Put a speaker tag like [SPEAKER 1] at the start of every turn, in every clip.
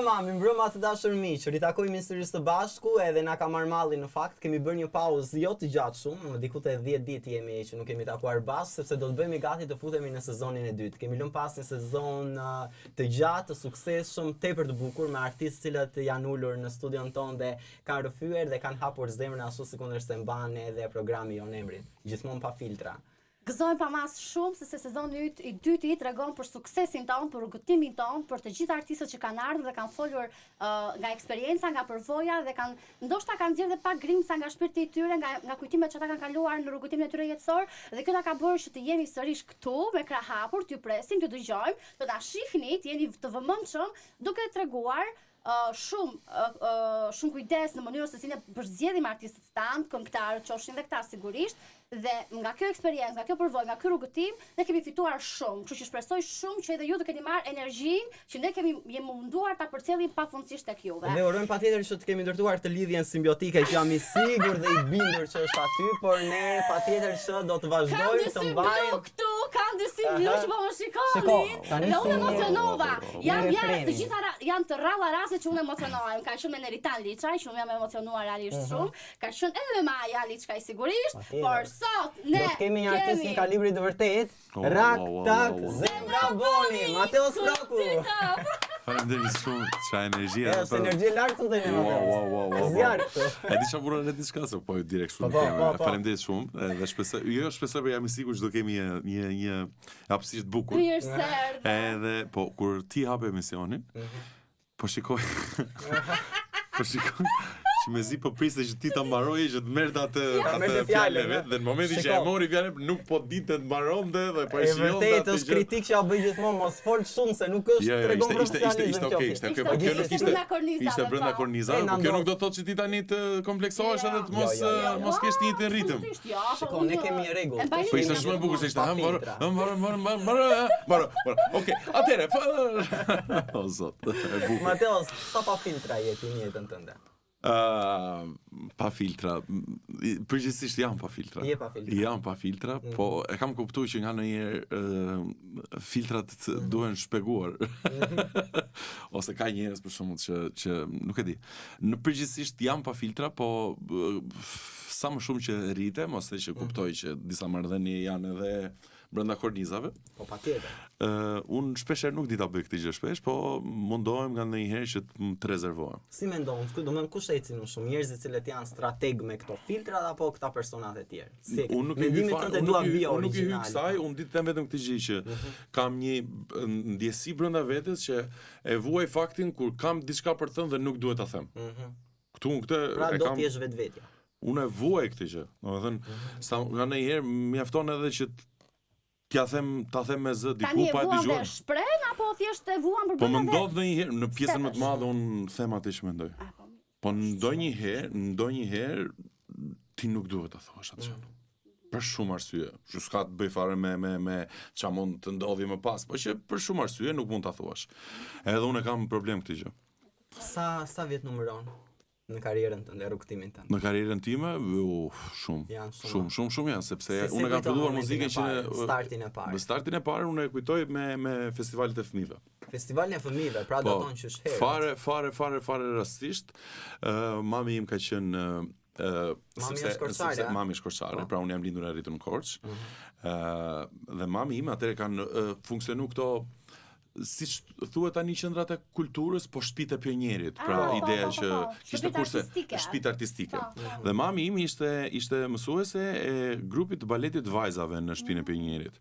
[SPEAKER 1] mbrëma të dashur miq, ritakojmë historisë të bashku edhe na ka marrë malli në fakt, kemi bërë një pauzë jo të gjatë shumë, diku te 10 ditë jemi që nuk kemi takuar bashkë sepse do të bëhemi gati të futemi në sezonin e dytë. Kemi lënë pas një sezon të gjatë, të suksesshëm, tepër të bukur me artistë cilët janë ulur në studion tonë dhe kanë rrëfyer dhe kanë hapur zemrën ashtu sikundërse mban edhe programi jon emrin, gjithmonë pa filtra.
[SPEAKER 2] Gëzojmë pa mas shumë se sezoni i dytë i tregon për suksesin tonë, për rrugëtimin tonë, për të gjithë artistët që kanë ardhur dhe kanë folur nga eksperjenca, nga përvoja dhe ndoshta kanë nxjerrë edhe pak grimca nga shpirti i tyre, nga kujtimet që ata kanë kaluar në rrugëtimin e tyre jetësor, dhe kjo na ka bërë që të jemi sërish këtu me krah hapur, t'ju presim, t'ju dëgjojmë, të na shihni, të jeni të vëmendshëm duke treguar shumë kujdes në mënyrën se si ne përzgjedhim artistët tanë, këngëtarët, qofshin dhe këta sigurisht, dhe nga kjo eksperiencë, nga kjo përvojë, nga ky rrugëtim, ne kemi fituar shumë, kështu që shpresoj shumë që edhe ju të keni marrë energjinë që ne jemi munduar ta përcjellim pafundësisht tek juve.
[SPEAKER 1] Ne urojmë patjetër që të kemi ndërtuar të lidhjen simbiotike që jam i sigurt dhe i bindur që është aty, por ne patjetër që do të vazhdojmë të mbajmë
[SPEAKER 2] këtu, kanë dy simbiu që po më shikonin. Dhe unë emocionova. Të gjitha janë të rralla raste që unë emocionohem. Ka shumë me Neritan Liçaj, që unë jam emocionuar realisht shumë. Ka shumë edhe me Maja Liçkaj sigurisht, por sot ne
[SPEAKER 1] kemi një artist një kalibri të vërtet. Rak tak zemra boni, Mateo Sproku.
[SPEAKER 3] Faleminderit shumë, çfarë energjia.
[SPEAKER 1] Është energji lart thotë ne.
[SPEAKER 3] Wow. E di çfarë burrë diçka se po direkt shumë. Faleminderit shumë. Dhe shpresoj për jam i sigurt që do kemi një hapësirë të bukur. Edhe po kur ti hap emisionin, po shikoj që mezi po priste që ti ta mbaroje që të merrte atë fjalë dhe në momentin që e mori fjalën nuk po dinte të mbaronte dhe po e shijonte.
[SPEAKER 1] Vërtet është kritik që ja bëj gjithmonë, mos fol shumë se nuk është tregon profesionalizëm.
[SPEAKER 3] Ishte okay, kjo nuk ishte brenda kornizave, por kjo nuk do të thotë që ti tani të kompleksohesh edhe të mos kesh një të ritëm.
[SPEAKER 1] Shikon, ne kemi rregull.
[SPEAKER 3] Po ishte shumë e bukur se ishte Okej, atëre. O zot, e bukur.
[SPEAKER 1] Mateo, sa pa filtra je ti në jetën tënde?
[SPEAKER 3] Pa filtra. Përgjithsisht jam pa filtra.
[SPEAKER 1] Je pa filtra.
[SPEAKER 3] Jam pa filtra, po e kam kuptuar që nga ndonjëherë filtrat duhen shpjeguar. Ose ka njerëz për shembull që nuk e di. Në përgjithsisht jam pa filtra, po sa më shumë që rritem ose që kuptoj që disa marrëdhënie janë edhe brenda kornizave.
[SPEAKER 1] Po patjetër.
[SPEAKER 3] Unë shpeshherë nuk di ta bëj këtë gjë shpesh, po mundohem nga ndonjëherë që të rezervohem.
[SPEAKER 1] Si mendon, domethënë kush ecin më shumë, njerëzit që janë strateg me këto filtrat apo këta personat e tjerë?
[SPEAKER 3] Unë nuk i hyj kësaj, unë di të them vetëm këtë gjë që kam një ndjesi brenda vetes që e vuaj faktin kur kam diçka për të thënë dhe nuk duhet ta them. Këtu këtë
[SPEAKER 1] pra do të jesh vetvetja.
[SPEAKER 3] Unë e vuaj këtë gjë. Domethënë, nga ndonjëherë mjafton edhe që ta them me zë diku pa e dëgjuar.
[SPEAKER 2] Tani e vuan shpreh apo thjesht e vuan për
[SPEAKER 3] brenda? Po më ndodh ndonjëherë në pjesën më të madhe unë them atë që mendoj. Po ndonjëherë ti nuk duhet ta thuash atë gjë. Për shumë arsye. Që s'ka të bëj fare me çfarë mund të ndodhi më pas, po që për shumë arsye nuk mund ta thuash. Edhe unë kam problem këtë gjë.
[SPEAKER 1] Sa vjet numëron në karrierën tënde, rrugtimin tënd?
[SPEAKER 3] Në karrierën time, shumë janë, sepse unë kam filluar muzikën që në startin e parë unë e kujtoj me festivalet e fëmijëve.
[SPEAKER 1] Festivalin e fëmijëve, pra do të thonë që është herë.
[SPEAKER 3] Fare rastisht, mami im ka qenë mami është korçare, pra unë jam lindur e rritur në Korçë. Dhe mami im atëherë kanë funksionu këto siç thuhet tani qendrat e kulturës, po shtëpitë e pionjerit, pra ideja që kishte kurse shtëpi artistike. Dhe mami im ishte mësuese e grupit të baletit vajzave në shtëpinë e pionjerit.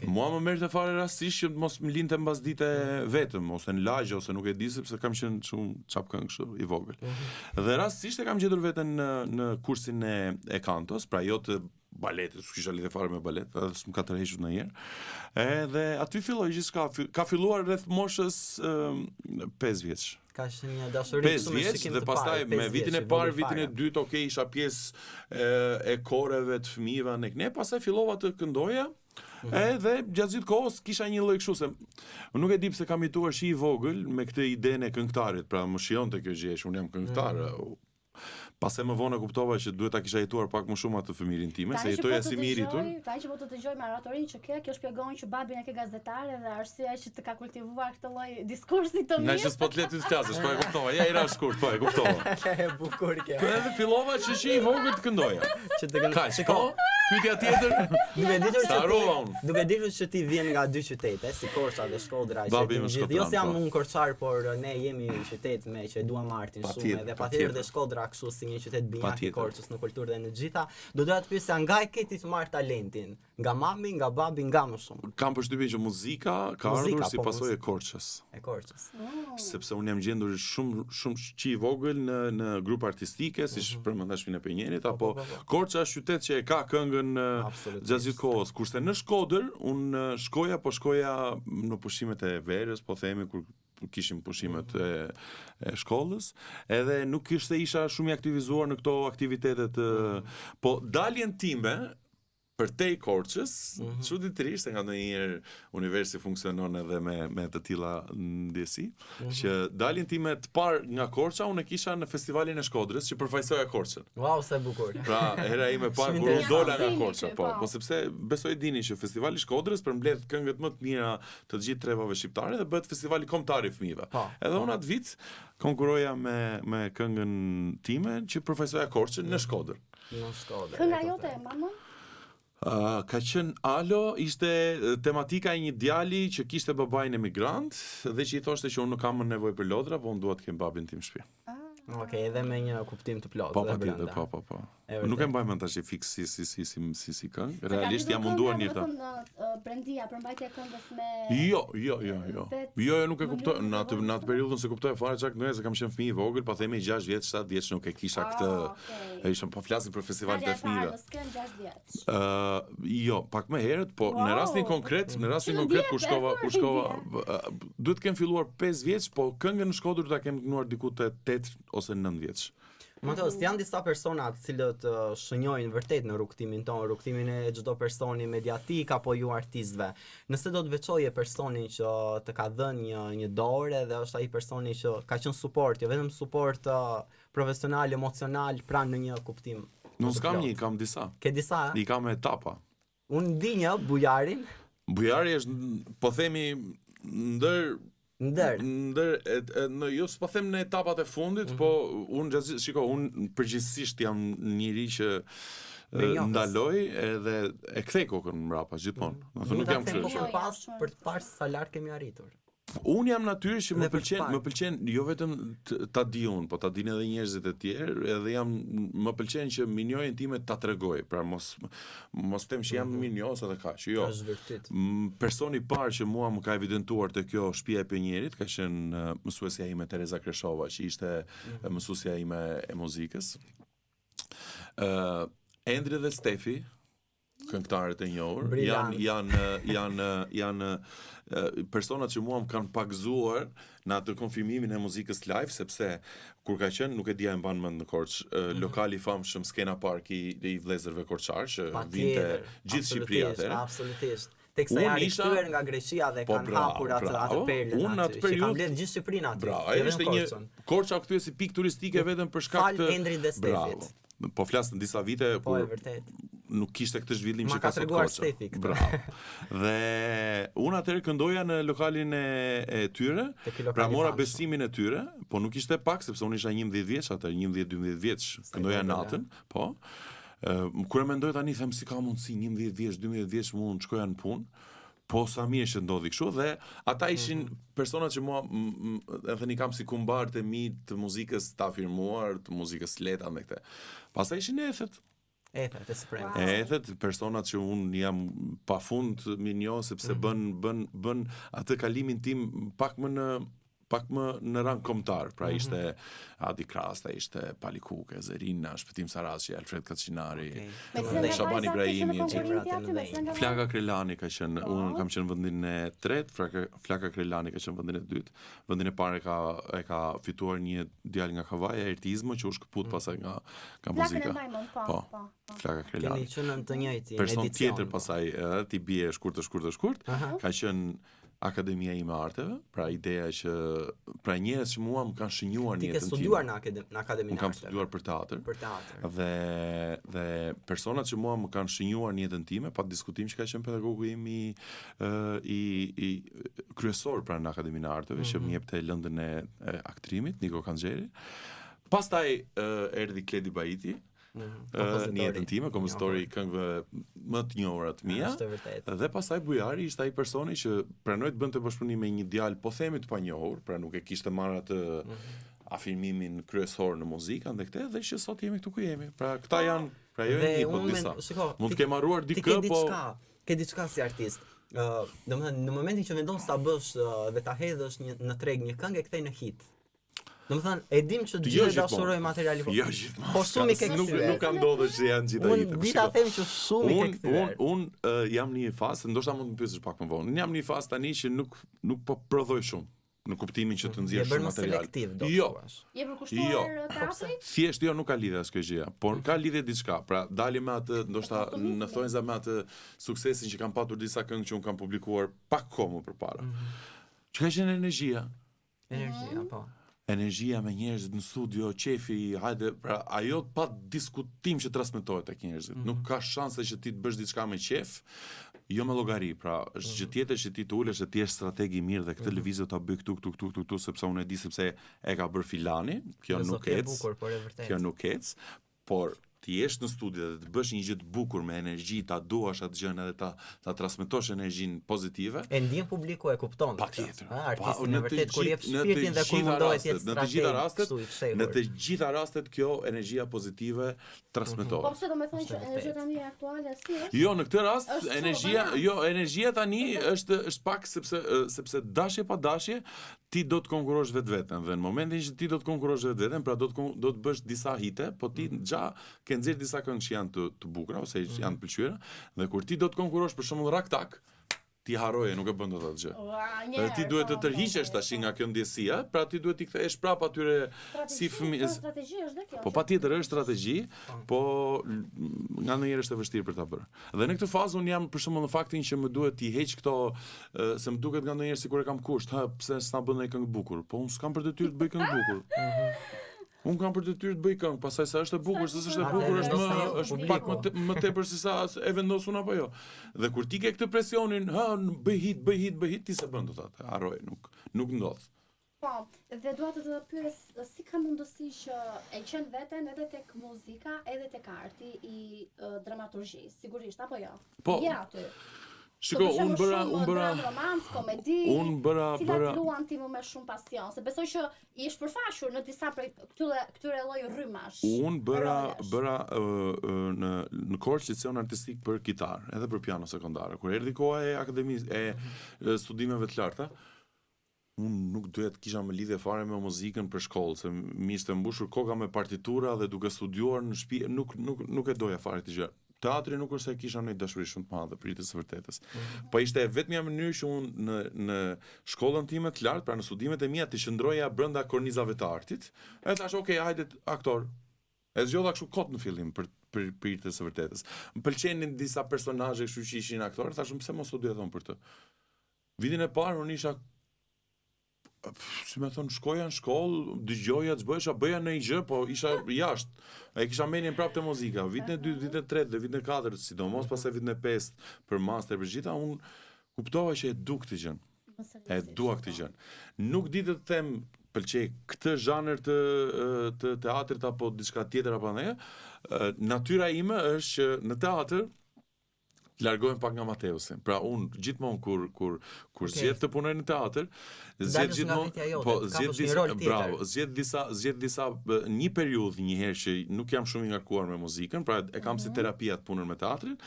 [SPEAKER 3] Mua më merrte fare rastisht që mos më linte mbas dite vetëm ose në lagje ose nuk e di sepse kam qenë shumë çapkëng kështu i vogël. Dhe rastisht e kam gjetur veten në kursin e kantos, pra jo të baletit, s'kisha lidhje fare me balet, edhe s'm ka tërhequr ndonjëherë. Edhe aty filloi gjithçka, ka filluar rreth moshës 5 vjeç.
[SPEAKER 1] Ka qenë një dashuri
[SPEAKER 3] shumë e shikim të parë. Dhe pastaj me vitin e parë, vitin e dytë, okay, isha pjesë e koreve të fëmijëve anek. Ne pastaj fillova të këndoja. Edhe gjatë gjithë kohës kisha një lloj kështu se nuk e di pse kam jetuar shi i vogël me këtë idenë e këngëtarit, pra më shijonte kjo gjë, unë jam këngëtar. Pas e më vonë kuptova që duhet ta kisha jetuar pak më shumë atë fëmirin time, se jetoja si i rritur.
[SPEAKER 2] Tani që po të dëgjoj me oratorin që kjo shpjegon që babin e ke gazetare dhe arsyeja që të ka kultivuar këtë lloj diskursi të mirë.
[SPEAKER 3] Nga që s'po të letë të flasësh, po e kuptova. Ja i ra shkurt, po e kuptova.
[SPEAKER 1] E bukur kjo.
[SPEAKER 3] Po edhe fillova që i vogël të këndoja.
[SPEAKER 1] Që të
[SPEAKER 3] Kaq, po. Pyetja tjetër.
[SPEAKER 1] Duke ditur që ti vjen nga dy qytete, si Korça dhe Shkodra,
[SPEAKER 3] Babi
[SPEAKER 1] që
[SPEAKER 3] më
[SPEAKER 1] gjithë jo se jam unë korçar, por ne jemi një qytet me që e dua Martin shumë, dhe patjetër dhe Shkodra kështu si një qytet binjak i Korçës në kulturë dhe në gjitha. Do doja të pyesja nga e ke ti të marr talentin? Nga mami, nga babi, nga më shumë?
[SPEAKER 3] Kam përshtypjen që muzika ka ardhur si pasojë e Korçës.
[SPEAKER 1] E Korçës.
[SPEAKER 3] Sepse unë jam gjendur shumë qi i vogël në grup artistike, siç përmendash Fina Penjerit, apo Korça është qytet që e ka këngën gjatë gjithë kohës. Kurse në Shkodër unë shkoja në pushimet e verës, po themi kur kishim pushimet e shkollës, edhe nuk isha shumë i aktivizuar në këto aktivitetet, po daljen time për te i Korçës, çuditërisht nga ndonjëherë universi funksionon edhe me të tilla ndjesi, që daljen time të parë nga Korça unë e kisha në festivalin e Shkodrës që përfaqësoja Korçën.
[SPEAKER 1] Wow, sa bukur.
[SPEAKER 3] Pra, hera ime parë kur u dola nga Korça, po sepse besoj dini që festivali i Shkodrës përmbledh këngët më të mira të gjithë trevave shqiptare dhe bëhet festivali kombëtar i fëmijëve. Edhe unë atë vit konkuroja me këngën time që përfaqësoja Korçën në Shkodër.
[SPEAKER 1] Në Shkodër.
[SPEAKER 2] Kënga jote, mama?
[SPEAKER 3] Ka qenë Alo, ishte tematika e një djali që kishte babain emigrant dhe që i thoshte që unë nuk kam nevojë për lodra, po unë dua të kem babin tim në shtëpi.
[SPEAKER 1] Okej, edhe me një kuptim të plotë.
[SPEAKER 3] Po, patjetër, po. Nuk e mbaj mend tash fiks si këngë. Realisht jam munduar një ta.
[SPEAKER 2] Brendia, përmbajtja e këngës me
[SPEAKER 3] Jo, nuk e kuptoj. Në atë periudhën se kuptoj fare çka këndoja, se kam qenë fëmijë i vogël, pa themi 6 vjeç, 7 vjeç nuk e kisha këtë. Isham po flasim për festivalet e fëmijëve. Jo, pak më herët, po në rastin konkret kur shkova, duhet të kem filluar 5 vjeç, po këngën në Shkodër do ta kem kënduar diku te 8 ose 9 vjeç.
[SPEAKER 1] Matos, janë disa persona të cilët shënjojnë vërtet në rrugtimin tonë, rrugtimin e çdo personi mediatik apo ju artistëve. Nëse do të veçoje personin që të ka dhënë një dorë dhe është ai personi që ka qenë suport, jo vetëm suport profesional, emocional, pranë në një kuptim.
[SPEAKER 3] Nuk kam një, kam disa.
[SPEAKER 1] Ke disa?
[SPEAKER 3] I kam etapa.
[SPEAKER 1] Unë di një, Bujarin.
[SPEAKER 3] Bujari është, po themi, jo s'po them në etapat e fundit, po unë përgjithsisht jam njëri që ndaloj edhe e kthej kokën mbrapa gjithmonë. Nuk jam kështu.
[SPEAKER 1] Për të parë sa lart kemi arritur.
[SPEAKER 3] Unë jam natyrë që më pëlqen jo vetëm ta di unë, po ta dinë edhe njerëzit e tjerë, edhe më pëlqen që minjojën time ta tregoj, pra mos them që jam minjos edhe kaq, jo.
[SPEAKER 1] Është vërtet.
[SPEAKER 3] Personi i parë që mua më ka evidentuar te kjo shtëpia e Penjerit ka qenë mësuesja ime Tereza Kreshova, që ishte mësuesja ime e muzikës. Endri dhe Stefi, këngëtarët e njohur, janë personat që mua më kanë pagzuar në atë konfirmimin e muzikës live, sepse kur ka qenë, nuk e dija e mban mend në Korçë, lokali i famshëm Skena Park i vëllezërve korçar, që vinte gjithë Shqipëria atëherë.
[SPEAKER 1] Absolutisht. Teksa janë rikthyer nga Greqia dhe kanë hapur atë perlën.
[SPEAKER 3] Unë atë periudhë
[SPEAKER 1] kanë blerë gjithë Shqipërinë aty.
[SPEAKER 3] Bravo, ishte një Korça u kthye si pikë turistike vetëm për shkak të
[SPEAKER 1] Endrit dhe Stefit.
[SPEAKER 3] Po flas në disa vite kur nuk kishte këtë zhvillim që ka sot Korça. Bravo. Dhe unë atëherë këndoja në lokalin e tyre, pra mora besimin e tyre, po nuk ishte pak sepse unë isha 11 vjeç atë, 11-12 vjeç, këndoja natën, po. Kur e mendoj tani them si ka mundësi 11 vjeç, 12 vjeç mund të shkoja në punë. Po sa mirë që ndodhi kështu dhe ata ishin personat që mua edhe i kam si kumbar të mi të muzikës të afirmuar, të muzikës leta me këte. Pastaj ishin ethet. Ethet, personat që unë jam pafund minjo sepse bën atë kalimin tim pak më në rang kombëtar, pra ishte Adi Krasta, ishte Pali Kuke, Zerina, Shpëtim Saraçi, Alfred Kaçinari, Shaban Ibrahimi, Flaka Krelani ka qenë, unë kam qenë vendin e tretë, Flaka Krelani ka qenë vendin e dytë, vendin e parë e ka fituar një djalë nga Kavaja, Ertizmo, që u shkëput pasaj nga muzika. Po, Flaka Krelani.
[SPEAKER 1] Keni qenë në të njëjtin
[SPEAKER 3] person tjetër pasaj, ti bie shkurt, ka qenë Akademia ime Arteve, pra ideja që pra njerëz që mua më kanë shënjuar në jetën time.
[SPEAKER 1] Ti ke studiuar në Akademinë e Arteve?
[SPEAKER 3] Unë kam studiuar për teatr.
[SPEAKER 1] Për teatr.
[SPEAKER 3] Dhe personat që mua më kanë shënjuar në jetën time, pa diskutim që ka qenë pedagogu im i kryesor pra në Akademinë e Arteve, që më jepte lëndën e aktrimit, Niko Kanxheri. Pastaj erdhi Kledi Baiti. Në jetën time, kompozitori i këngëve më të njohura të mia. Dhe pastaj Bujari ishte ai personi që pranoi të bënte bashkëpunim me një djalë po themi të panjohur, pra nuk e kishte marrë atë afirmimin kryesor në muzikë ndaj këtë, dhe që sot jemi këtu ku jemi. Pra këta janë, pra jo një po disa. Mund të kem harruar dikë, po
[SPEAKER 1] ke diçka si artist. Domethënë në momentin që vendos ta bësh dhe ta hedhësh në treg një këngë e kthej në hit. Domethënë, e dim që gjithë dashurojnë materialin.
[SPEAKER 3] Jo gjithmonë.
[SPEAKER 1] Po shumë i ke kthyer.
[SPEAKER 3] Nuk ka ndodhur që janë gjithë hitet.
[SPEAKER 1] Unë dita them që shumë i ke kthyer.
[SPEAKER 3] Unë jam në një fazë, ndoshta mund të më pyesësh pak më vonë. Unë jam në një fazë tani që nuk po prodhoj shumë. Në kuptimin që të nxjerr shumë material.
[SPEAKER 1] Jo.
[SPEAKER 2] Je përkushtuar teatrit?
[SPEAKER 3] Thjesht jo, nuk ka lidhje as kjo gjë, por ka lidhje diçka. Pra dalim me atë, ndoshta në thonjza me atë suksesin që kanë patur disa këngë që un kam publikuar pak kohë më përpara. Që ka qenë energjia.
[SPEAKER 1] Energjia, po.
[SPEAKER 3] Energjia me njerëzit në studio, qefi, hajde, pra ajo pa diskutim që transmetohet tek njerëzit. Nuk ka shanse që ti të bësh diçka me qef, jo me llogari, pra është gjë tjetër që ti të ulesh dhe ti je strateg i mirë dhe këtë lëvizje ta bëj këtu sepse unë e di sepse e ka bër filani, kjo nuk ec. Kjo nuk ec, por ti jesh në studio dhe të bësh një gjë të bukur me energji, ta duash atë gjën edhe ta transmetosh energjinë pozitive.
[SPEAKER 1] E ndjen publiku e kupton.
[SPEAKER 3] Patjetër.
[SPEAKER 1] Artisti në vërtet kur jep shpirtin dhe kur mundohet të jetë strateg.
[SPEAKER 3] Në të gjitha rastet kjo energjia pozitive transmetohet.
[SPEAKER 2] Po pse do të thonë që energjia tani e aktuale si është?
[SPEAKER 3] Jo, në këtë rast energjia tani është pak sepse dashje pa dashje ti do të konkurosh vetveten dhe në momentin që ti do të konkurosh vetveten, pra do të bësh disa hite, po ti ke nxjerr disa këngë që janë të bukura ose janë të pëlqyera, dhe kur ti do të konkurosh për shembull Raktak, ti harroje, nuk e bën dot atë gjë. Dhe ti duhet të tërhiqesh tash nga kjo ndjesia, pra ti duhet t'i kthesh prapë atyre si fëmijë.
[SPEAKER 2] Strategji është dhe kjo.
[SPEAKER 3] Po patjetër është strategji, po nga ndonjëherë është e vështirë për ta bërë. Dhe në këtë fazë un jam për shembull në faktin që më duhet t'i heq këto, se më duket nga ndonjëherë sikur e kam kusht, pse s'na bën ai këngë bukur. Po un s'kam për detyrë të bëj këngë bukur. Unë kam për detyrë të bëj këngë, pastaj sa është e bukur, se s'është e bukur, është pak më tepër se sa e vendos unë apo jo. Dhe kur ti ke këtë presionin, bëj hit, ti se bën dot atë, harroj, nuk ndodh.
[SPEAKER 2] Po, dhe dua të pyes si ka mundësi që e qen veten edhe tek muzika, edhe tek arti i dramaturgjisë, sigurisht apo jo?
[SPEAKER 3] Po.
[SPEAKER 2] Ja aty.
[SPEAKER 3] Shiko, unë bëra
[SPEAKER 2] romans, komedi.
[SPEAKER 3] Unë bëra
[SPEAKER 2] luan ti më me shumë pasion, se besoj që i është përfashur në disa prej këtyre lloj rrymash.
[SPEAKER 3] Unë bëra në Korç liceun artistik për kitar, edhe për piano sekondare. Kur erdhi koha e akademisë e studimeve të larta, unë nuk doja të kisha më lidhje fare me muzikën për shkollë, se më ishte mbushur koka me partitura dhe duke studiuar në shtëpi, nuk e doja fare këtë gjë. Teatri nuk është se kisha një dashuri shumë të madhe për të së vërtetës. Po ishte vetmja mënyrë që unë në shkollën time të lartë, pra në studimet e mia, të qëndroja brenda kornizave të artit. E thash, okay, hajde aktor. E zgjodha kështu kot në fillim për të së vërtetës. Më pëlqenin disa personazhe kështu që ishin aktorë, thashëm pse mos studioj edhe unë për të. Vitin e parë unë isha si me thonë, shkoja në shkollë, dëgjoja të zbëjsha, bëja në i gjë, po isha jashtë. E kisha menjen prapë të muzika. Vitin e 2, vitin e 3 dhe vitin e 4, sidomos pas e vitin e 5 për master për gjitha, unë kuptova që e du këtë gjën. E dua këtë gjën. Nuk di të them pëlqej këtë zhanër të teatrit apo diçka tjetër apo ne. Natyra ime është që në teatr largohem pak nga Mateusi. Pra unë gjithmonë kur zgjedh të punoj në teatr, zgjedh disa një periudhë një herë që nuk jam shumë i ngarkuar me muzikën, pra e kam si terapia të punën me teatrin,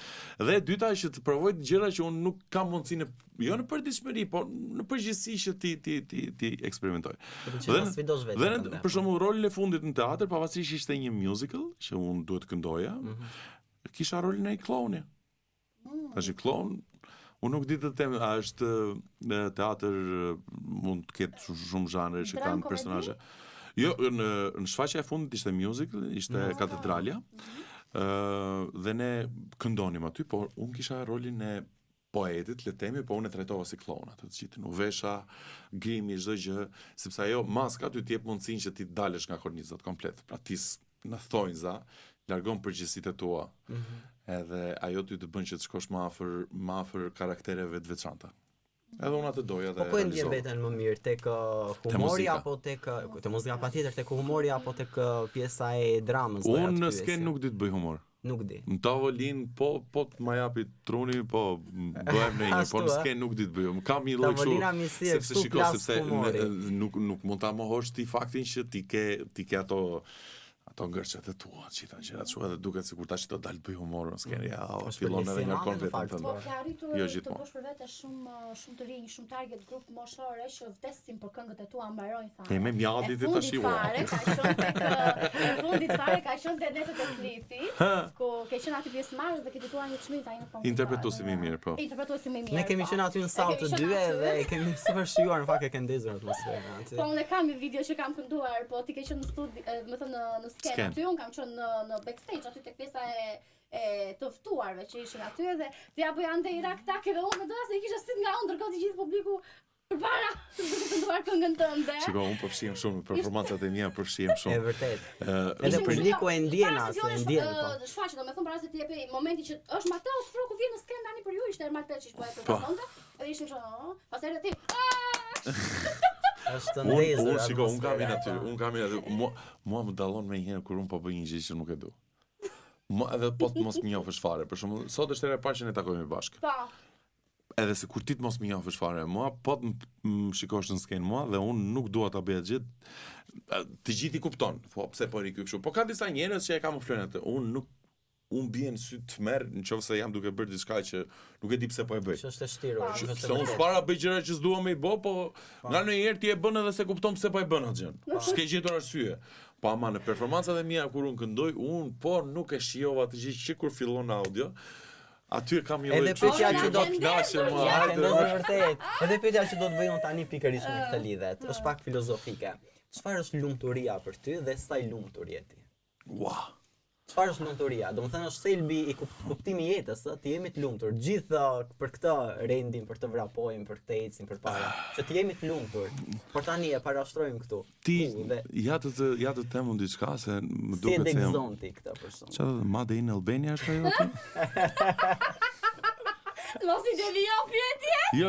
[SPEAKER 3] dhe e dyta është që të provoj gjëra që unë nuk kam mundësinë, jo në përditshmëri, por në përgjithësi që ti eksperimentoj. Dhe për shembull rolin e fundit në teatr, pavarësisht që ishte një musical që unë duhet këndoja, kisha rolin e klouni. Tash klon, unë nuk di të them, a është teatr, mund të ketë shumë zhanre që kanë personazhe. Jo, në shfaqja e fundit ishte musical, ishte Katedralja, dhe ne këndonim aty, por unë kisha rolin e poetit, le themi, po unë e trajtova si klona të gjithë. Nuk vesha, grimi, çdo gjë, sepse ajo maska ty t'jep mundësinë që ti dalësh nga kornizat komplet. Pra ti në thonjza largon përgjegjësitë tua. Edhe ajo ty të bën që të shkosh më afër karaktereve të veçanta. Edhe unë atë doja dhe
[SPEAKER 1] po e ndjen veten më mirë tek humori apo tek muzika patjetër, tek humori apo tek pjesa e dramës?
[SPEAKER 3] Unë në skenë nuk di të bëj humor.
[SPEAKER 1] Nuk di.
[SPEAKER 3] Në tavolin po të ma japi truni, po bëhem në një, po në skenë nuk di të bëj. Kam një lloj kështu, sepse shiko, sepse nuk mund ta mohosh ti faktin që ti ke ato ngërçet e tua, qita gjërat shumë edhe duket sikur tash do dalë të bëj humor në skenë. Ja, fillon edhe ngarkon vetën tënde.
[SPEAKER 2] Po ke arritur të bësh për vete shumë të rinj, shumë target grup moshore që vdesin për këngët e tua mbarojnë tha.
[SPEAKER 3] E me mjadit e tash
[SPEAKER 2] ua. E fundit fare ka qenë te netët e klipit, ku ke qenë aty pjesëmarrës dhe ke fituar një çmim tani në fund.
[SPEAKER 3] Interpretuesi më i mirë, po.
[SPEAKER 2] Interpretuesi më i mirë.
[SPEAKER 1] Ne kemi qenë aty në sallë të dy dhe kemi super shijuar në fakt e kanë ndezur atmosferën aty.
[SPEAKER 2] Po unë kam një video që kam kënduar, po ti ke qenë në studi, më thënë në skenë aty, unë kam qenë në backstage aty tek pjesa e të ftuarve që ishin aty dhe t'ja bëja ande Irak tak edhe unë doja se i kisha sit nga unë ndërkohë të gjithë publiku përpara të kënduar këngën tënde.
[SPEAKER 3] Shiko, unë përfshihem shumë, performancat e mia përfshihem shumë.
[SPEAKER 1] E vërtet. Edhe publiku e ndjen atë, e ndjen po.
[SPEAKER 2] Shfaqet, domethënë para se të jepë momenti që është Mateo Stroku vjen në skenë tani për ju, ishte Ermal Peçish po e përfundonte, edhe ishim kështu, pastaj ti.
[SPEAKER 1] Është ndezur.
[SPEAKER 3] Unë shiko, unë kam aty. Mua më dallon më njëherë kur unë po bëj një gjë që nuk e du. Edhe po të mos më njohësh fare, për shembull, sot është era e parë që ne takohemi bashkë.
[SPEAKER 2] Po.
[SPEAKER 3] Edhe se kur ti të mos më njohësh fare, mua po të më shikosh në skenë mua dhe unë nuk dua ta bëj atë gjë. Të gjithë i kupton, po pse po ri ky kështu. Po ka disa njerëz që e kam flën atë. Unë bie në sy të merr nëse jam duke bërë diçka që nuk e di pse po e bëj.
[SPEAKER 1] Është e shtirur.
[SPEAKER 3] Se unë s'para bëj gjëra që s'dua me i bë, po nga ndonjëherë ti e bën edhe se kupton pse po e bën atë gjë. S'ke gjetur arsye. Po ama në performancat e mia kur unë këndoj, unë po nuk e shijova atë gjë që kur fillon audio. Aty kam një lloj.
[SPEAKER 1] Edhe pyetja që do të
[SPEAKER 3] dashë mua,
[SPEAKER 1] hajde vërtet. Edhe pyetja që do të bëj unë tani pikërisht me këtë lidhje, është pak filozofike. Çfarë është lumturia për ty dhe sa i lumtur je ti?
[SPEAKER 3] Ua.
[SPEAKER 1] Çfarë është lumturia? Domethënë është thelbi i kuptimi i jetës, të jemi të lumtur. Gjithë për këtë rendin, për të vrapojmë, për të ecim përpara, që të jemi të lumtur. Por tani e parashtrojmë këtu.
[SPEAKER 3] Ti ja të them unë diçka se më duket se
[SPEAKER 1] si e degzon ti këtë person.
[SPEAKER 3] Çfarë Made in Albania është ajo aty?
[SPEAKER 2] Mos i devijo pyetje?
[SPEAKER 3] Jo,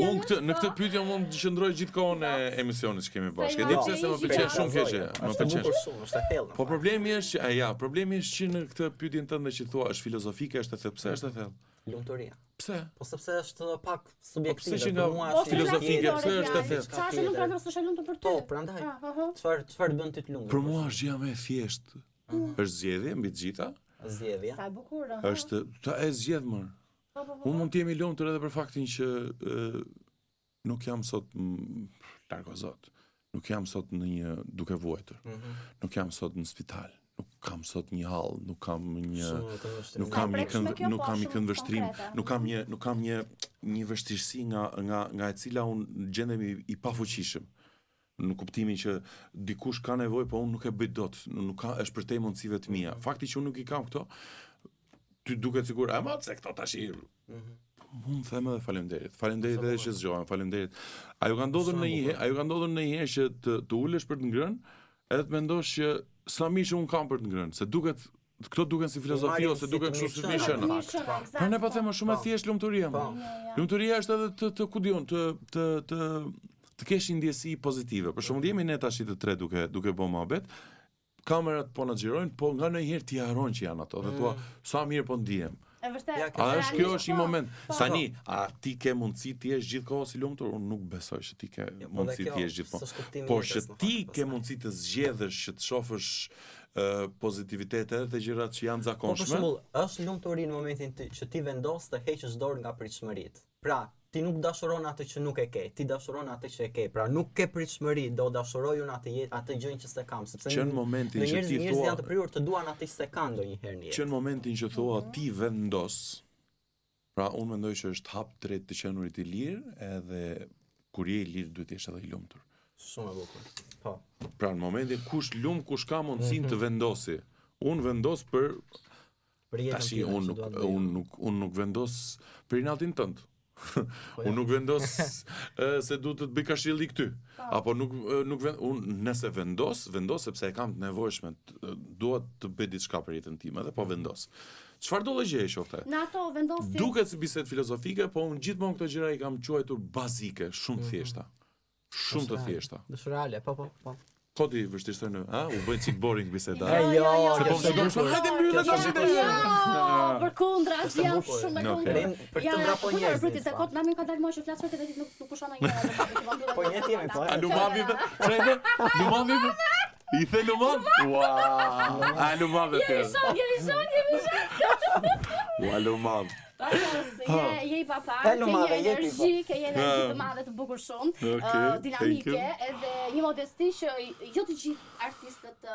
[SPEAKER 3] unë në këtë pyetje mund të qëndroj gjithkohën e emisionit që kemi bashkë. Edhe pse se më pëlqen shumë kjo gjë. Më pëlqen
[SPEAKER 1] shumë, është e thellë.
[SPEAKER 3] Po problemi është që në këtë pyetjen tënde që thua është filozofike, është e thellë. Pse është e thellë?
[SPEAKER 1] Lumturia.
[SPEAKER 3] Pse?
[SPEAKER 1] Po sepse është pak subjektive.
[SPEAKER 3] Pse nga mua filozofike, pse është e thellë?
[SPEAKER 2] Çfarë është lumtur s'është lumtur për ty?
[SPEAKER 1] Po, prandaj. Çfarë bën ty të lumtur?
[SPEAKER 3] Për mua është gjë më e thjeshtë. Është zgjedhje mbi të gjitha.
[SPEAKER 1] Zgjedhja.
[SPEAKER 2] Sa e bukur.
[SPEAKER 3] Është ta e zgjedh më. Unë mund të jemi i lumtur edhe për faktin që nuk jam sot largo Zot. Nuk jam sot në një duke vuajtur. Nuk jam sot në spital. Nuk kam sot një hall, nuk kam një këndvështrim, nuk kam një vështirësi nga e cila unë gjendem i pafuqishëm. Në kuptimin që dikush ka nevojë, po unë nuk e bëj dot, është për te mundësive të mia. Fakti që unë nuk i kam këto, ty duket sikur, ama se këto tash i. Unë them edhe faleminderit. Faleminderit edhe që zgjohem, faleminderit. Ajo ka ndodhur ndonjëherë që të ulesh për të ngrënë, edhe të mendosh që sa mirë që unë kam për të ngrënë, se duket këto duken si filozofi ose duken kështu si mishën. Po ne po them shumë e thjesht lumturia. Lumturia është edhe të ku diun, të kesh një ndjesi pozitive. Për shembull, jemi ne tash të tre duke bërë mohabet, kamerat po na xhirojnë, po nga ndonjëherë ti harron që janë ato, dhe thua sa mirë po ndihem.
[SPEAKER 2] E vërtet.
[SPEAKER 3] Kjo është një moment. Tani, a ti ke mundësi ti jesh gjithkohë i lumtur? Unë nuk besoj që ti ke mundësi ti jesh gjithkohë. Por që ti ke mundësi të zgjedhësh, që të shohësh pozitivitetet dhe gjërat që janë zakonshme.
[SPEAKER 1] Për shembull, është lumturi në momentin që ti vendos të heqësh dorë nga pritshmëritë. Pra, ti nuk dashuron atë që nuk e ke, ti dashuron atë që e ke. Pra nuk ke pritshmëri, do dashuroj unë atë gjën që s'e kam, sepse
[SPEAKER 3] në momentin që ti thua,
[SPEAKER 1] janë të prirur të duan atë që s'e kanë ndonjëherë në jetë.
[SPEAKER 3] Që në momentin që thua ti vendos, pra unë mendoj që është hap drejt të qenurit i lirë, edhe kur je i lirë duhet të jesh edhe i lumtur.
[SPEAKER 1] Shumë e bukur. Po.
[SPEAKER 3] Pra në momentin kush ka mundësinë të vendosi. Unë vendos për
[SPEAKER 1] Për jetën
[SPEAKER 3] Tashi
[SPEAKER 1] time,
[SPEAKER 3] unë
[SPEAKER 1] që dua të bëj.
[SPEAKER 3] unë nuk vendos për inaltin tënd. Unë nuk vendos se du të të bëj këshilli këty. Apo nuk unë nëse vendos sepse e kam të nevojshme, dua të bëj diçka për jetën time dhe po vendos. Çfarë do gjë e qofte?
[SPEAKER 2] Në ato vendosi.
[SPEAKER 3] Duket si bisedë filozofike, po unë gjithmonë këto gjëra i kam quajtur bazike, shumë të thjeshta. Shumë të thjeshta.
[SPEAKER 1] Dëshirale, po.
[SPEAKER 3] Kodi vështirësoj në, u bëjnë çik boring biseda.
[SPEAKER 2] Jo,
[SPEAKER 3] Se po më shkon shumë, hajde mbyllë tash ide.
[SPEAKER 2] Përkundra, jam shumë e
[SPEAKER 3] Okej.
[SPEAKER 2] kundër.
[SPEAKER 1] Për të vrapo njerëzit.
[SPEAKER 2] Priti se kot nami ka dalë më shumë flasë këtë ditë nuk pushon asnjë.
[SPEAKER 1] Po një jemi po.
[SPEAKER 3] A lumami dhe? Çajde? Lumami dhe? I the lumam? Ua! A lumam dhe të. Ua lumam.
[SPEAKER 2] Je i papa,
[SPEAKER 1] Lumave,
[SPEAKER 2] ke energji të madhe të bukur shumë, dinamike, edhe një modesti që jo të gjithë artistët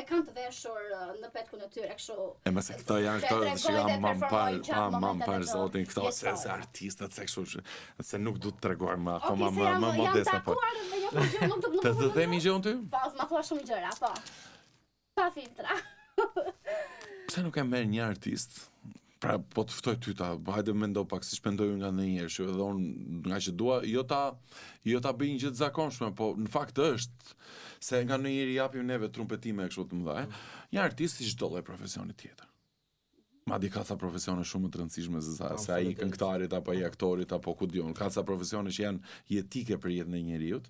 [SPEAKER 2] e kanë të veshur në petkun e tyre, kështu.
[SPEAKER 3] E mëse këto janë këto që mam parë zotin këto se artistët se kështu se nuk du të tregoj më akoma më modesta po. Të themi gjë unë ty?
[SPEAKER 2] Po, ma thua shumë gjëra, po. Pa filtra.
[SPEAKER 3] Pse nuk e merr një artist? Pra, po të ftoj ty ta, hajde mendo pak si shpendoj nga ndonjëherë, që edhe unë nga që dua, jo ta bëj një gjë të zakonshme, po në fakt është se nga ndonjëherë japim neve trumpetime kështu të mëdha, një artist si çdo lloj profesioni tjetër. Madje ka ca profesione shumë të rëndësishme se ai këngëtarit apo ai aktorit apo ku diun, ka ca profesione që janë jetike për jetën e njerëzit.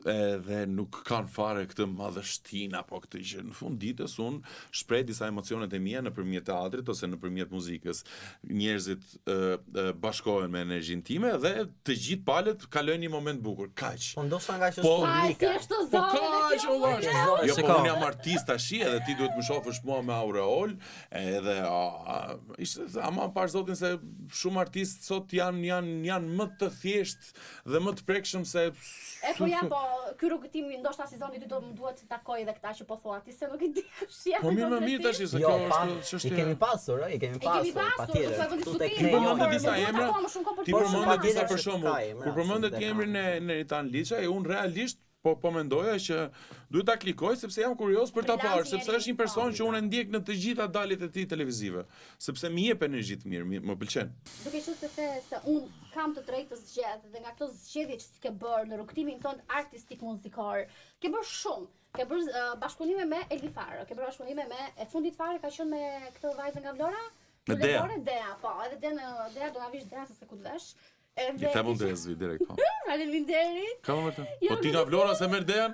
[SPEAKER 3] Edhe nuk kanë fare këtë madhështinë apo këtë gjë. Në fund ditës unë shpreh disa emocionet e mia nëpërmjet teatrit ose nëpërmjet muzikës. Njerëzit bashkohen me energjinë time dhe të gjithë palët kalojnë një moment bukur. Kaq.
[SPEAKER 1] Po ndoshta nga që
[SPEAKER 3] Po,
[SPEAKER 1] publika.
[SPEAKER 3] Po kaq vëllash. Jo, po
[SPEAKER 1] Shiko.
[SPEAKER 3] unë jam artist tash edhe ti duhet më shohësh mua me aureol, edhe ishte ama pas zotin se shumë artistë sot janë më të thjeshtë dhe më të prekshëm se
[SPEAKER 2] Po ja, po, ky rrugëtimi ndoshta sezoni 2 do më duhet të takoj edhe këta që po thua ti se nuk e di kush janë.
[SPEAKER 3] Po mirë më mirë tash se
[SPEAKER 1] Jo,
[SPEAKER 3] kjo
[SPEAKER 1] pa,
[SPEAKER 3] është çështje.
[SPEAKER 1] i kemi pasur, patjetër.
[SPEAKER 3] Ti përmendë disa emra, ti
[SPEAKER 1] Po,
[SPEAKER 3] përmendë disa
[SPEAKER 1] patjetër
[SPEAKER 3] për
[SPEAKER 1] që
[SPEAKER 3] shembull.
[SPEAKER 1] ka emra,
[SPEAKER 3] Kur përmendet
[SPEAKER 1] se
[SPEAKER 3] emrin e Neritan Liçaj, unë realisht po mendoja që duhet ta klikoj sepse jam kurioz për ta parë, sepse është një person që unë e ndjek në të gjitha daljet e tij televizive, sepse më jep energji të mirë, më pëlqen.
[SPEAKER 2] Duke qenë se the se unë kam të drejtë të zgjedh dhe nga këto zgjedhje që ke bërë në rrugtimin tonë artistik muzikor, ke bërë shumë. Ke bërë bashkëpunime me Elifar, ke bërë bashkëpunime me e fundit fare ka qenë me këtë vajzën nga Vlora?
[SPEAKER 3] Me Dea.
[SPEAKER 2] Dea, po, edhe Dea do na vish Dea se ku të vesh.
[SPEAKER 3] I them unë drezvi direkt po.
[SPEAKER 2] Faleminderit.
[SPEAKER 3] Ka më të. Po ti nga Vlora se merr Dean?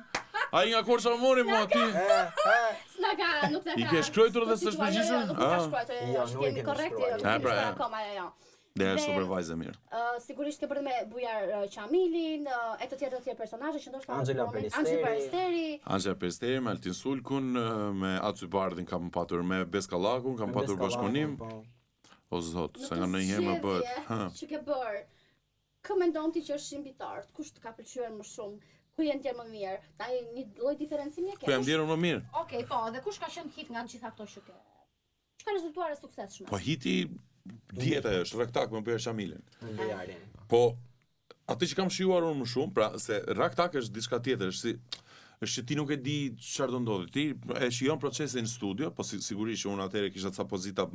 [SPEAKER 3] Ai nga Korça më mori mua ti.
[SPEAKER 2] Nuk na ka.
[SPEAKER 3] I ke shkruar dhe s'është përgjigjur?
[SPEAKER 2] Nuk ka shkruar.
[SPEAKER 1] Jo, nuk e
[SPEAKER 2] Jemi
[SPEAKER 1] kemi
[SPEAKER 2] korrekt.
[SPEAKER 1] shkruar.
[SPEAKER 3] pra,
[SPEAKER 2] Akoma jo.
[SPEAKER 3] Dea është supervajzë mirë.
[SPEAKER 2] Sigurisht ke bërë me Bujar Qamilin, e të tjerë personazhe që ndoshta
[SPEAKER 1] Angela Peristeri.
[SPEAKER 3] Angela Peristeri, me Altin Sulkun, me Acy Bardhin kam patur, me Beskallakun kam patur bashkëpunim. O zot, se nga ndonjëherë më bëhet.
[SPEAKER 2] Që ke bërë. Kë mendon ti që është shimbitar? Kush të ka pëlqyer më shumë? Ku jenë tjerë më mirë? Ta një lloj diferencimi e ke?
[SPEAKER 3] Ku jam ndjerur më mirë?
[SPEAKER 2] Okej, po, dhe kush ka qenë hit nga gjitha këto që ke? Që ka rezultuar e suksesshme?
[SPEAKER 3] Po hiti dieta është Raktak me Bujar Qamilin.
[SPEAKER 1] Bujarin.
[SPEAKER 3] Po atë që kam shijuar unë më shumë, pra se Raktak është diçka tjetër, është që ti nuk e di çfarë do ndodhi. Ti e shijon procesin në studio, po sigurisht që unë atëherë kisha ca pozita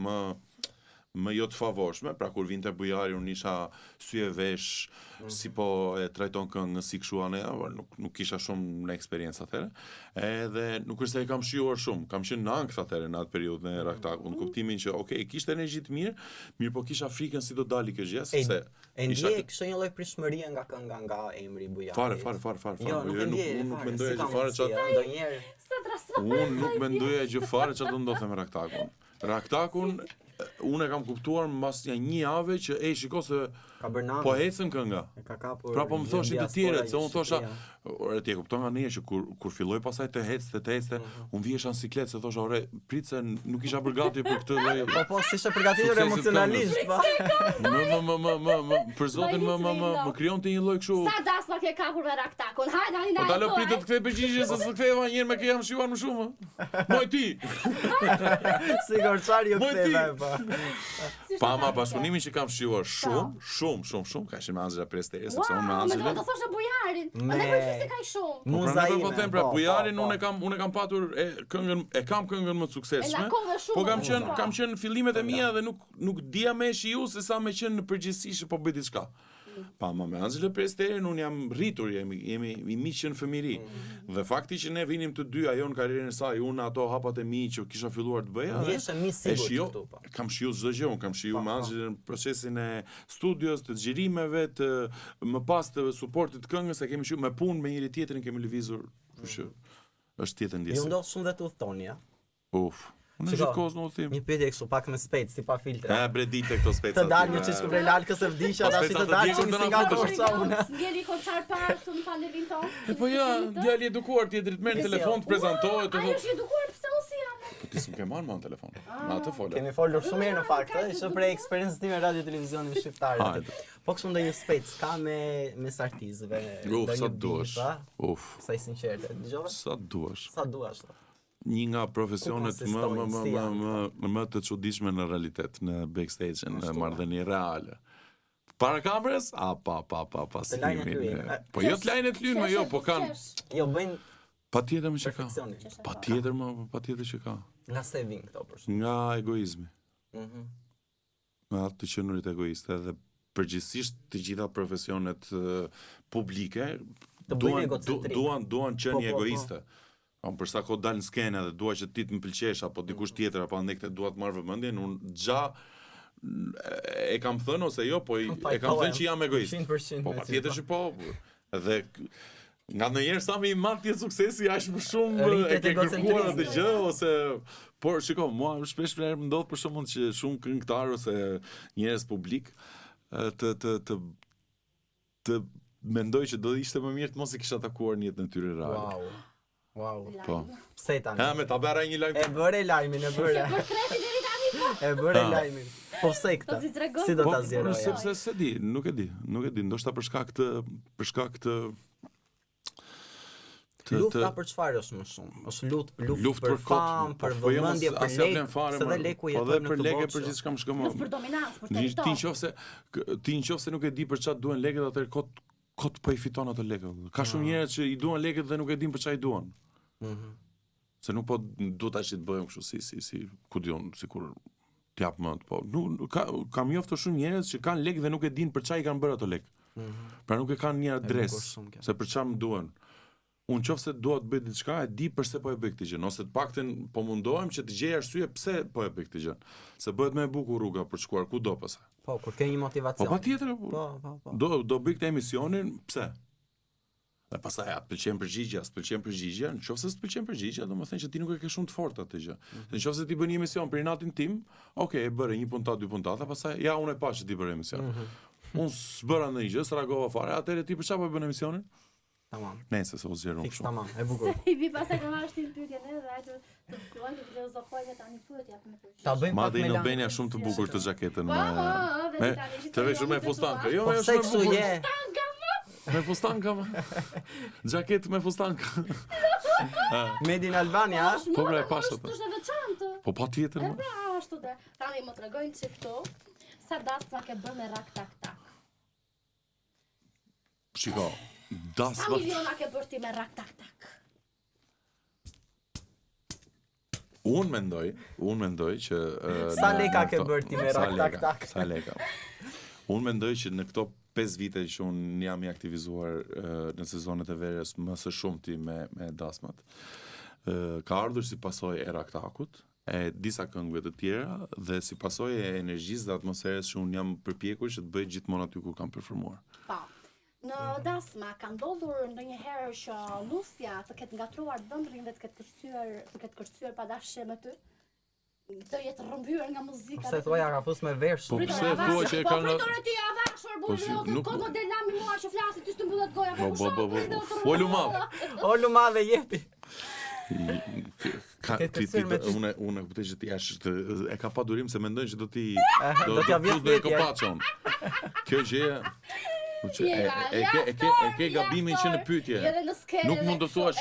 [SPEAKER 3] më jo të favorshme, pra kur vinte Bujari unë isha sy e vesh, si po e trajton këngën si kështu anë, nuk kisha shumë në eksperiencë atëherë. Edhe nuk është se e kam shijuar shumë, kam qenë në ankth atëherë në atë periudhë në Raktakun, në kuptimin që okay, kishte energji të mirë po kisha frikën si do dali kjo gjë, sepse
[SPEAKER 1] e ndjej kështu një lloj prishmërie nga kënga nga emri Bujari.
[SPEAKER 3] Fare.
[SPEAKER 1] Jo,
[SPEAKER 3] Unë nuk mendoja gjë fare çfarë.
[SPEAKER 1] Ndonjëherë
[SPEAKER 3] Unë nuk mendoja gjë fare çfarë do ndodhte me Raktakun. Raktakun unë e kam kuptuar mbas një jave që shiko se
[SPEAKER 1] ka bërë namë.
[SPEAKER 3] po ecën kënga.
[SPEAKER 1] Ka kapur.
[SPEAKER 3] Pra po më thoshin të tjerët, se unë thosha, ore ti e kupton nga një që kur filloi pasaj të ecte, unë vjesha në sikletë se thosha, ore, prit se nuk isha përgatitur për këtë lloj.
[SPEAKER 1] Po s'isha përgatitur emocionalisht, po.
[SPEAKER 3] Për zotin më krijonte një lloj kështu.
[SPEAKER 2] Sa dasma ke kapur me Raktakun? Hajde,
[SPEAKER 3] Po dalo pritet të kthej përgjigje se s'u ktheva një herë me kë jam shijuar më shumë. Moj ti.
[SPEAKER 1] Sigur çfarë ju ktheva po.
[SPEAKER 3] Pama bashkëpunimin që kam shijuar shumë, ka qenë me Angela Presteri, sepse unë me Angela.
[SPEAKER 2] Do thoshte bujarin. Andaj përfisi kaq shumë.
[SPEAKER 3] Muzaime. Po them pra bujarin unë kam patur këngën më të suksesshme. Po kam qenë në fillimet e mia dhe nuk dija më shiu se sa më qenë në përgjithësi po bëj diçka. Pa me Angela Presterin unë jam rritur, jemi i miqë në fëmiri. Dhe fakti që ne vinim të dy ajo në karrierën e saj, unë ato hapat e mi që kisha filluar të bëja.
[SPEAKER 1] Ndjeshe mi sigur këtu pa.
[SPEAKER 3] Kam shiju çdo gjë, unë kam shiju me Angela në procesin e studios, të xhirimeve, të më pas të suportit të këngës, e kemi shiju me punë me njëri tjetrin, kemi lëvizur, kështu është tjetër ndjesë.
[SPEAKER 1] Ju ndodh shumë dhe të udhtoni, ja?
[SPEAKER 3] Uf. Unë gjithë kohës në udhëtim.
[SPEAKER 1] Një pyetje kështu pak me spejt, si pa filtra.
[SPEAKER 3] Bre dite këto spejt.
[SPEAKER 1] Të dalë një çish për lalkës e vdisha, tash të dalë që si nga dorë.
[SPEAKER 2] Ngeli koncar parë këtu në panelin tonë.
[SPEAKER 3] Po ja, djali edukuar ti drejt merr në telefon të prezantohet, të
[SPEAKER 2] thotë. Ai është edukuar pse unë si jam?
[SPEAKER 3] Po ti s'm ke marrë në telefon. Me atë folë.
[SPEAKER 1] Kemi folur shumë mirë në fakt, ishte për eksperiencën time radio televizionin shqiptar. Po kështu ndonjë spejt s'ka me sartizëve.
[SPEAKER 3] Sa duash.
[SPEAKER 1] Sa i sinqerte. Dëgjova?
[SPEAKER 3] Sa duash.
[SPEAKER 1] Sa duash.
[SPEAKER 3] Një nga profesionet më të çuditshme në realitet, në backstage, në marrëdhënie reale. Para kamerës, pa snimin. Po jo të lajnë të lynë, jo, po kanë.
[SPEAKER 1] Jo bëjnë
[SPEAKER 3] patjetër më që ka. Patjetër që ka.
[SPEAKER 1] Nga se vin këto për shkak?
[SPEAKER 3] Nga egoizmi. Nga atë qenurit egoiste dhe përgjithsisht të gjitha profesionet publike duan qenë egoiste. Për sa kohë dal në skenë dhe dua që ti të më pëlqesh apo dikush tjetër apo ndekte dua të marr vëmendjen, unë e kam thënë ose jo, po e kam thënë që jam egoist.
[SPEAKER 1] 100%.
[SPEAKER 3] Po patjetër që po. Dhe nga ndonjëherë sa më i madh ti suksesi aq më shumë e ke kërkuar atë gjë ose por shiko, mua shpesh më ndodh për shkakun që shumë këngëtar ose njerëz publik të mendoj që do ishte më mirë të mos i kisha takuar në jetën e tyre reale.
[SPEAKER 1] Wow.
[SPEAKER 3] Po.
[SPEAKER 1] Pse tani?
[SPEAKER 3] Me ta bëra një lajm.
[SPEAKER 1] E bëre lajmin, e bëre. E bëre lajmin. Po pse këtë? Si do ta zgjeroj?
[SPEAKER 3] Sepse se di, nuk e di, ndoshta për shkak të
[SPEAKER 1] lufta për çfarë është më shumë? Është luftë për famë, për vëmendje, për lekë, se dhe leku jeton në këtë botë.
[SPEAKER 3] Po për lekë për gjithçka më shkëmo.
[SPEAKER 2] Për dominancë, për territor.
[SPEAKER 3] Ti nëse nuk e di për çfarë duhen lekët, atëherë kot po i fiton ato lekë. Ka shumë njerëz që i duan lekët dhe nuk e din për çfarë i duan. Se nuk po du tash të bëjmë kështu si ku diun, sikur t'jap mend, po. Kam njoftur shumë njerëz që kanë lekë dhe nuk e din për çfarë i kanë bërë ato lekë. Pra nuk e kanë një adresë se për çfarë më duan. Unë qofse dua të bëj diçka, e di pse po e bëj këtë gjë, ose të paktën po mundohem që të gjej arsye pse po e bëj këtë gjë. Se bëhet më e bukur rruga për të shkuar kudo pastaj.
[SPEAKER 1] Po, kur ke një motivacion.
[SPEAKER 3] Po patjetër. Do bëj këtë emisionin, pse? Dhe pastaj atë pëlqen përgjigjja, nëse s'të pëlqen përgjigjja, domethënë që ti nuk e ke shumë të fortë atë gjë. Nëse ti bën një emision për natin tim, okay, e bëre një puntat, dy puntata, pastaj ja unë e pa që ti bëre emision. Unë s'bëra ndonjë gjë, s'reagova fare, atëherë ti për çfarë po bën emisionin?
[SPEAKER 1] Tamam.
[SPEAKER 3] Nëse se u zgjeron
[SPEAKER 1] kështu. Tamam, e bukur.
[SPEAKER 2] I vi pastaj kam marrë shtin pyetjen edhe ajo të fillojnë të filozofojnë tani pyetja për më.
[SPEAKER 1] Ta bëjmë
[SPEAKER 3] pak me Albania shumë të bukur këtë xhaketën me. Të vesh me fustanka. Jo,
[SPEAKER 1] jo, shumë kështu je.
[SPEAKER 3] Me fustanka. Xhaketë me fustanka.
[SPEAKER 1] Made in Albania.
[SPEAKER 3] Po bre pasha.
[SPEAKER 2] Është veçantë.
[SPEAKER 3] Po patjetër.
[SPEAKER 2] Ashtu dhe. Tani më tregojnë se këtu sa dasma ke bërë me rak tak tak.
[SPEAKER 3] Shiko.
[SPEAKER 2] Sa miliona ke bërë ti me rak tak tak?
[SPEAKER 3] Unë mendoj që
[SPEAKER 1] sa leka ke bërë ti me rak tak tak?
[SPEAKER 3] Sa leka. Unë mendoj që në këto 5 vite që unë jam i aktivizuar në sezonet e verës më së shumti me dasmat. Ka ardhur si pasojë e rak takut, e disa këngëve të tjera dhe si pasojë e energjisë dhe atmosferës që unë jam përpjekur që të bëj gjithmonë aty ku kam performuar.
[SPEAKER 2] Në dasma ka ndodhur ndonjëherë që Lucia të ketë ngatruar dhëndrin dhe të ketë kërcyer pa dashje me ty? Të jetë rrëmbyer nga muzika.
[SPEAKER 1] Pse thua ka fus me versh?
[SPEAKER 3] Po pse thua që e kanë?
[SPEAKER 2] Po ti ja vashur burrë, nuk do del nami mua që flasit ty të mbullet goja.
[SPEAKER 3] Po. Folu madh.
[SPEAKER 1] Olu madh e jepi.
[SPEAKER 3] Unë kuptoj që ti e ka pa durim se mendojnë që do t'ja
[SPEAKER 1] vjet
[SPEAKER 3] kopacon. Kjo gjë E ke gabimin që në pyetje. Nuk mund të thuash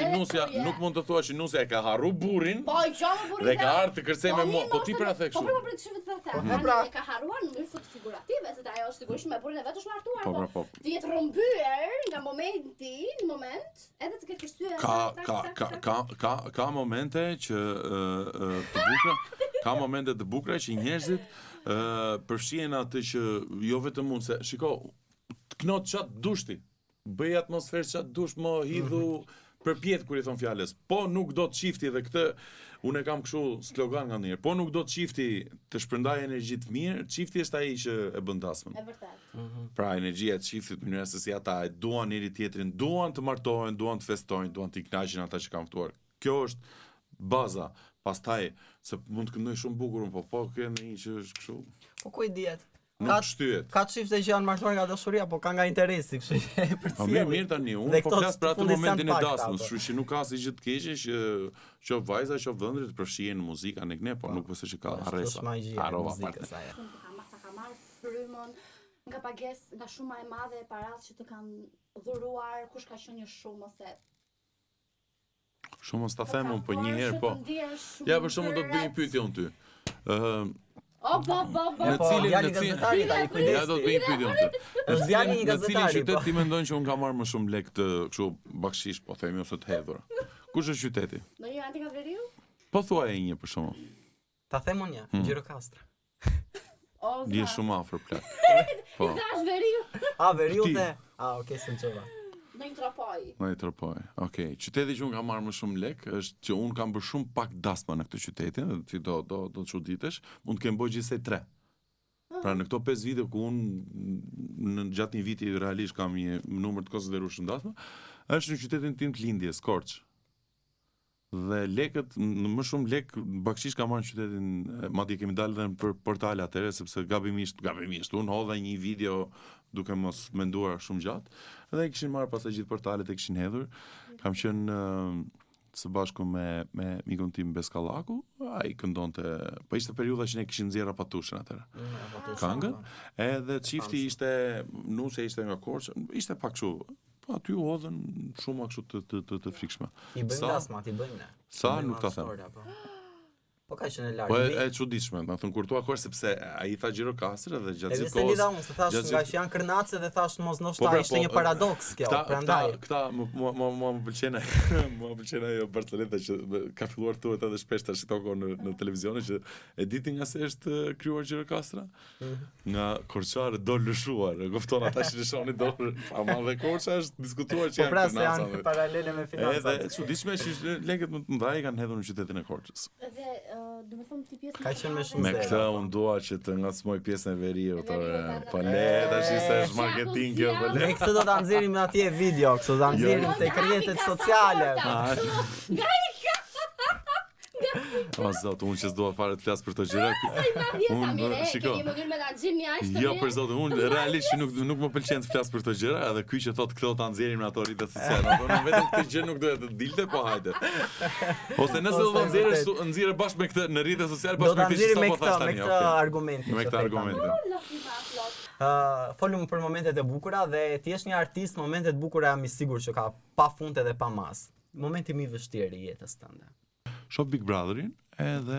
[SPEAKER 3] që Nusja e ka harru burrin.
[SPEAKER 2] Po, qonë burrin.
[SPEAKER 3] Dhe ka ardhur të kërcej me mua. Po ti pra the kështu.
[SPEAKER 2] Po, për çfarë të them? E ka harruar në mënyrë figurative, se ajo është sigurisht me burrin e vet është martuar.
[SPEAKER 3] Po.
[SPEAKER 2] Ti jetë rrëmbyer nga momenti në moment, edhe të ketë kështyer.
[SPEAKER 3] Ka momente që të bukura, ka momente të bukura që njerëzit përfshihen atë që jo vetëm unë, se shiko, të knot qatë dushti, bëj atmosferë qatë dusht, më hidhu përpjet kur i thon fjalës, po nuk do të qifti dhe këtë, unë e kam kështu slogan nga njerë, po nuk do të qifti të shpërndaj energji të mirë, qifti është ai që e bën dasmën.
[SPEAKER 2] E vërtet.
[SPEAKER 3] Pra energjia e qiftit, mënyra se si ata e duan njëri tjetrin, duan të martohen, duan të festojnë, duan të kënaqin ata që kanë ftuar. Kjo është baza. Pastaj, se mund të këndoj shumë bukur, po kënë një që është kështu.
[SPEAKER 1] Po ku i dihet?
[SPEAKER 3] Nuk shtyhet.
[SPEAKER 1] Ka çifte që janë martuar nga dashuria, po ka nga interesi, kështu që e përcjell.
[SPEAKER 3] Mirë tani, unë po flas për atë momentin e dasmës, kështu që nuk ka asgjë gjë të keqe që qof vajza, qof vëndrit të përfshihen në muzikë anë ne, po nuk besoj që ka arresa. Harova parte.
[SPEAKER 2] Ka marrë frymën nga pagesë, nga shuma e madhe e parash që të kanë dhuruar, kush ka qenë një shumë ose
[SPEAKER 3] shumë s'ta them unë, po një herë po. Ja, për shkakun do të bëj një pyetje unë ty. Në cilin qytet ti mendon që unë kam marrë më shumë lek të kështu bakshish, po themi ose të hedhur? Kush është qyteti?
[SPEAKER 2] Në një antika veriu?
[SPEAKER 3] Po thuaj e një për shkakun.
[SPEAKER 1] Ta them unë, Gjirokastra.
[SPEAKER 3] Di shumë afër plak.
[SPEAKER 2] Po. Dash veriu.
[SPEAKER 1] Veriu dhe. Okay, s'nçova.
[SPEAKER 2] Në një
[SPEAKER 3] tropoj. Okej. Qyteti që unë kam marrë më shumë lek është që unë kam bërë shumë pak dasma në këtë qytetin, dhe ti do të çuditesh, mund të kem bërë gjithsej 3. Pra në këto 5 vite ku unë në gjatë një viti realisht kam një numër të konsiderueshëm dasma, është në qytetin tim të lindjes, Korç. Dhe lekët, më shumë lek bakshish kam marrë në qytetin, madje kemi dalë edhe për portale atëherë sepse gabimisht unë hodha një video duke mos menduar shumë gjatë, dhe e kishin marrë pastaj gjithë portalet e kishin hedhur. Kam qenë së bashku me mikun tim Beskallaku, ai këndonte, po ishte periudha që ne kishin nxjerrë patushën atëherë. Këngën, edhe çifti ishte, Nusja ishte nga Korçë, ishte pak kështu. Po aty u hodhën shumë kështu të frikshme.
[SPEAKER 1] I bëjmë dasma, ti bëjmë ne.
[SPEAKER 3] Sa nuk ta them.
[SPEAKER 1] Po ka qenë larg.
[SPEAKER 3] Po e çuditshme, më thon kur tu akor sepse ai tha Gjirokastër dhe gjatë gjithë kohës.
[SPEAKER 1] Edhe se lidha unë, se thash nga që janë kërnace dhe thash mos ndoshta ishte një paradoks kjo, prandaj.
[SPEAKER 3] Këta më pëlqen ajo Barceleta që ka filluar thuhet edhe shpesh tash këto në televizion që e diti nga se është krijuar Gjirokastra nga korçarë do lëshuar. E kupton ata që lëshonin do ama dhe Korça është diskutuar që
[SPEAKER 1] janë kërnace. Po pra janë paralele me financat.
[SPEAKER 3] Edhe çuditshme që lekët më të mëdha kanë hedhur në qytetin e Korçës.
[SPEAKER 2] Do të them ti pjesën
[SPEAKER 1] ka qenë me shumë
[SPEAKER 3] me këtë unë dua që të ngacmoj pjesën e veriut, po le tash se është marketing kjo, po le.
[SPEAKER 1] Ne këtë do ta nxjerrim atje video, kështu do ta nxjerrim tek rrjetet sociale.
[SPEAKER 3] O zot, unë që s'dua fare të flas për këto gjëra.
[SPEAKER 2] Unë shikoj.
[SPEAKER 3] Jo, për zotin, unë realisht nuk më pëlqen të flas për këto gjëra, edhe ky që thotë këto ta nxjerrim në ato rrjete sociale. Po vetëm këtë gjë nuk doja të dilte, po hajde. Ose nëse do ta nxjerrë bashkë me këtë në rrjetet sociale bashkë me këtë që sapo thash tani.
[SPEAKER 1] Me këtë argumentin.
[SPEAKER 3] Me këtë argumentin.
[SPEAKER 1] Folum për momentet e bukura dhe ti je një artist, momentet e bukura jam i sigurt që ka pa fund edhe pa mas. Momenti më i vështirë i jetës tënde.
[SPEAKER 3] Shoh Big Brotherin, edhe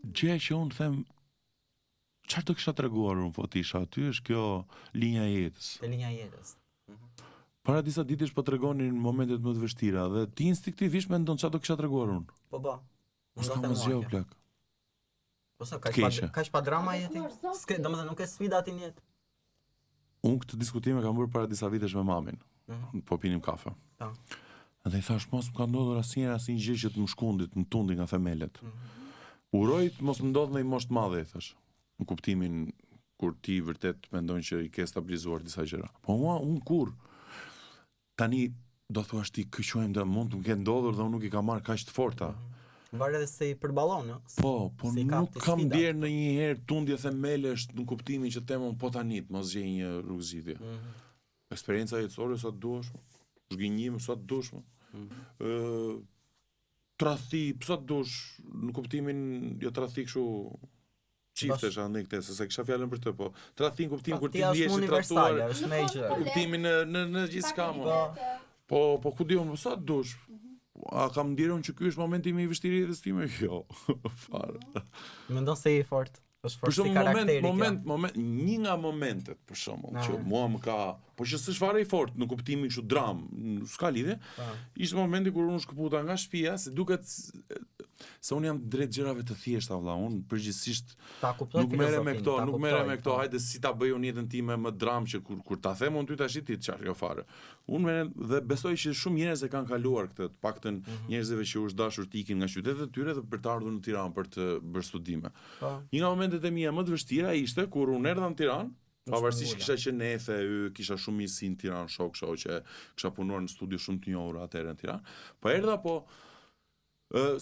[SPEAKER 3] gjëja që unë them, çfarë do kisha treguar unë po ti isha aty, është kjo linja e jetës.
[SPEAKER 1] Te linja e jetës.
[SPEAKER 3] Para disa ditësh po tregonin momentet më të vështira dhe ti instinktivisht mendon çfarë do kisha treguar unë.
[SPEAKER 1] Po.
[SPEAKER 3] Mos kam asgjë plak.
[SPEAKER 1] Po sa kaq pa drama jeti? Domethënë nuk e sfida ti në jetë.
[SPEAKER 3] Unë këtë diskutim e kam bërë para disa vitesh me mamin. Po pinim kafe.
[SPEAKER 1] Po.
[SPEAKER 3] Dhe i thash, mos më ka ndodhur asnjëherë asnjë gjë që të më shkundit, më tundi nga themelet. Uroj të mos më ndodh në një moshë të madhe, i thash. Në kuptimin kur ti vërtet mendon që i ke stabilizuar disa gjëra. Po unë kur? Tani do thuash ti këqojmë dhe mund të më ketë ndodhur dhe unë nuk i kam marrë kaq të forta.
[SPEAKER 1] Varet edhe se i përballon, ëh.
[SPEAKER 3] Po nuk kam bjerë në një herë tundje themelesh në kuptimin që temon po tani të mos gjej një rrugëzitje. Eksperienca jetësore sa të duash. Zgjinim sa të dush. Tradhti sa të dush, në kuptimin jo tradhti kështu çiftesh andaj këtë, se kisha fjalën për të, po. Tradhtin kuptim kur ti
[SPEAKER 1] Ti është
[SPEAKER 3] ndihesh i
[SPEAKER 1] universale,
[SPEAKER 3] tradhtuar,
[SPEAKER 1] është me gjë.
[SPEAKER 3] kuptimin në gjithçka mo. Po ku diun, sa të dush. A kam ndjerën që ky është momenti më i vështirë i jetës time? Jo, fare.
[SPEAKER 1] Mendon se i fort. Është
[SPEAKER 3] Për
[SPEAKER 1] fort si
[SPEAKER 3] shembull
[SPEAKER 1] karakteri.
[SPEAKER 3] një nga momentet për shembull që mua më ka, po që s'është fare i fort në kuptimin kështu dram, s'ka lidhje. Ishte momenti kur unë shkëputa nga shtëpia, se duket se unë jam drejt gjërave të thjeshta valla, unë përgjithsisht nuk merrem me këto, nuk merrem me këto, hajde si ta bëj unë jetën time më dram që kur ta them unë ty tash ti çfarë jo fare. Unë merrem dhe besoj që shumë njerëz e kanë kaluar këtë, të paktën njerëzve që është dashur të ikin nga qytetet e tyre dhe për të ardhur në Tiranë për të bërë studime. Një nga momentet e mia më të vështira ishte kur unë erdha në Tiranë. Pavarësisht kisha qenë ethe, kisha shumë miqësi në Tiranë, shok që kisha punuar në studio shumë të njohur atëherë në Tiranë. Po erdha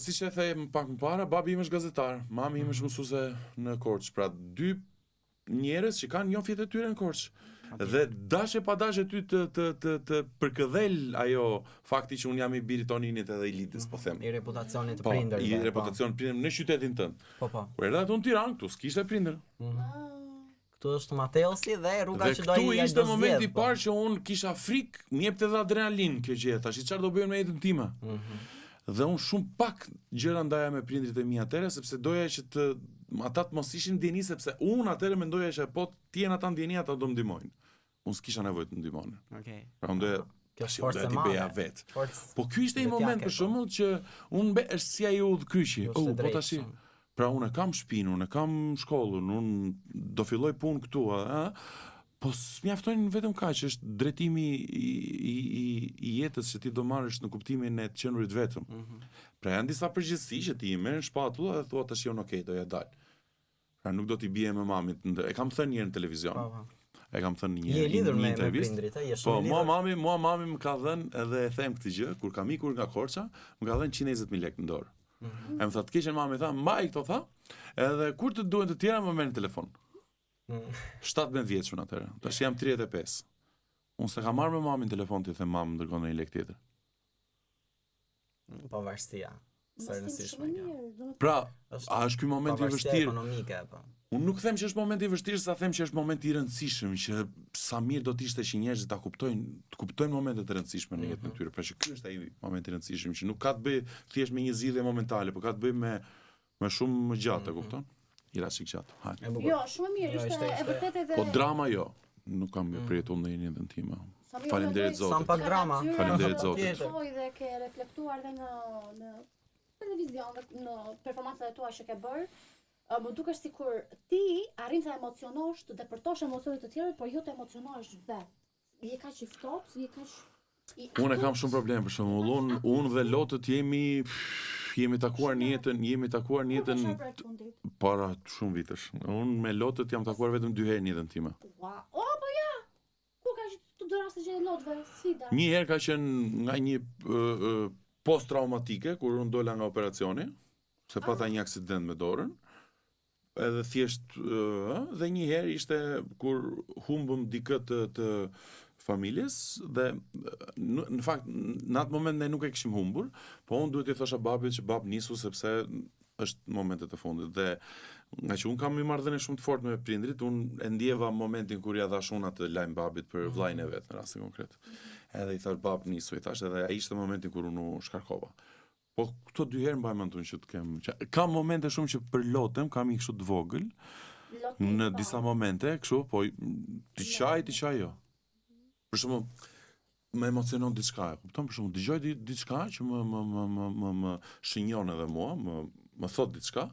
[SPEAKER 3] siç e them pak më para, babi im është gazetar, mami im është mësuese në Korçë, pra dy njerëz që kanë njohjet e tyre në Korçë. Dhe dashje pa dashje ty të përkëdhel ajo fakti që unë jam i birit Toninit edhe i Lidës, po them.
[SPEAKER 1] I reputacionit të
[SPEAKER 3] Po,
[SPEAKER 1] prindërve.
[SPEAKER 3] i reputacionit të prindërve në qytetin tënd.
[SPEAKER 1] Po.
[SPEAKER 3] Kur erdha këtu në Tiranë, këtu s'kishte prindër.
[SPEAKER 1] Këtu është Mateosi dhe rruga
[SPEAKER 3] Dhe
[SPEAKER 1] që do
[SPEAKER 3] këtu
[SPEAKER 1] i
[SPEAKER 3] ishte momenti i parë që unë kisha frikë, më jepte edhe adrenalin kjo gjë, tash çfarë do bëjmë me jetën time. Dhe unë shumë pak gjëra ndaja me prindrit e mi atëherë, sepse doja që ata të mos ishin ndjeni, sepse unë atëherë mendoja që po të jenë ata ndjeni, ata do më ndihmojnë. Unë s'kisha nevojë të ndihmonin.
[SPEAKER 1] Okej.
[SPEAKER 3] Pra unë
[SPEAKER 1] Forca
[SPEAKER 3] ti beja vet. Po ky ishte një
[SPEAKER 1] vetjake,
[SPEAKER 3] moment për shembull që unë është si ai udhkyqi. Po tash. Pra unë kam shtëpinë, unë kam shkollën, unë do filloj punë këtu, po s'mjaftojnë vetëm kaq, është drejtimi i jetës që ti do marrësh në kuptimin e të qenurit vetëm. Pra janë disa përgjegjësi që ti i merr në shpatulla dhe thua tash jo, okay, do ja dal. Pra nuk do t'i bie me mamit. E kam thënë një herë në televizion. E kam thënë një
[SPEAKER 1] herë në intervistë.
[SPEAKER 3] Po mua mami më ka dhënë, edhe e them këtë gjë, kur kam ikur nga Korça, më ka dhënë 120.000 lekë në dorë. E më tha, të keqen mami, tha, mbaj këto, tha, edhe kur të duhen të tjera më merr në telefon. 17 vjeçun atëherë. Tash jam 35. Unë s'e kam marrë me mamin në telefon të them mam dërgon një lekë tjetër.
[SPEAKER 1] Pavarësia.
[SPEAKER 3] Pra, a është ky momenti i vështirë?
[SPEAKER 1] Ekonomike apo?
[SPEAKER 3] Unë nuk them që është momenti i vështirë, sa them që është momenti i rëndësishëm, që sa mirë do të ishte që njerëzit ta kuptojnë momentet e rëndësishme në jetën e tyre. Pra që ky është ai momenti i rëndësishëm që nuk ka të bëjë thjesht me një zgjidhje momentale, por ka të bëjë me shumë më gjatë, e kupton? I rashik gjatë. Hajde.
[SPEAKER 2] Jo, shumë mirë, ishte e vërtetë edhe.
[SPEAKER 3] Po drama jo. Nuk kam përjetuar në jetën time. Faleminderit Zotit.
[SPEAKER 1] Sa pak drama.
[SPEAKER 3] Faleminderit Zotit.
[SPEAKER 2] Dhe ke reflektuar dhe në televizion, në performancat e tua që ke bërë. Më dukesh sikur ti arrin të emocionosh, të depërtosh emocionet të tjerët, por jo të emocionosh vetë. Je kaq i ftohtë, je kaq
[SPEAKER 3] Unë kam shumë problem për shembull. Unë dhe lotët jemi takuar në jetën para shumë vitesh. Unë me lotët jam takuar vetëm 2 herë në jetën time.
[SPEAKER 2] Ua, po ja. Ku ka të dy raste që lotëve? Si da?
[SPEAKER 3] Një herë ka qenë nga një post-traumatike kur unë dola nga operacioni, se pata një aksident me dorën. Edhe thjesht dhe një herë ishte kur humbëm dikë të familjes dhe në fakt në atë moment ne nuk e kishim humbur, po unë duhet i thosha babit që bab nisu sepse është momentet e fundit dhe nga që unë kam një marrëdhënie shumë të fortë me prindrit, unë e ndjeva momentin kur ja dhash unë atë lajm babit për vllajën e vet në rastin konkret. Edhe i thash bab nisu, i thash edhe ai ishte momenti kur unë u shkarkova. Po këto 2 herë mbaj mendun që të kem. Kam momente shumë që për lotem kam i kështu të vogël. Në disa momente kështu, po ti çaj jo. Për shembull, më emocionon diçka, e kupton? Për shembull, dëgjoj diçka që më shënjon edhe mua, më thot diçka,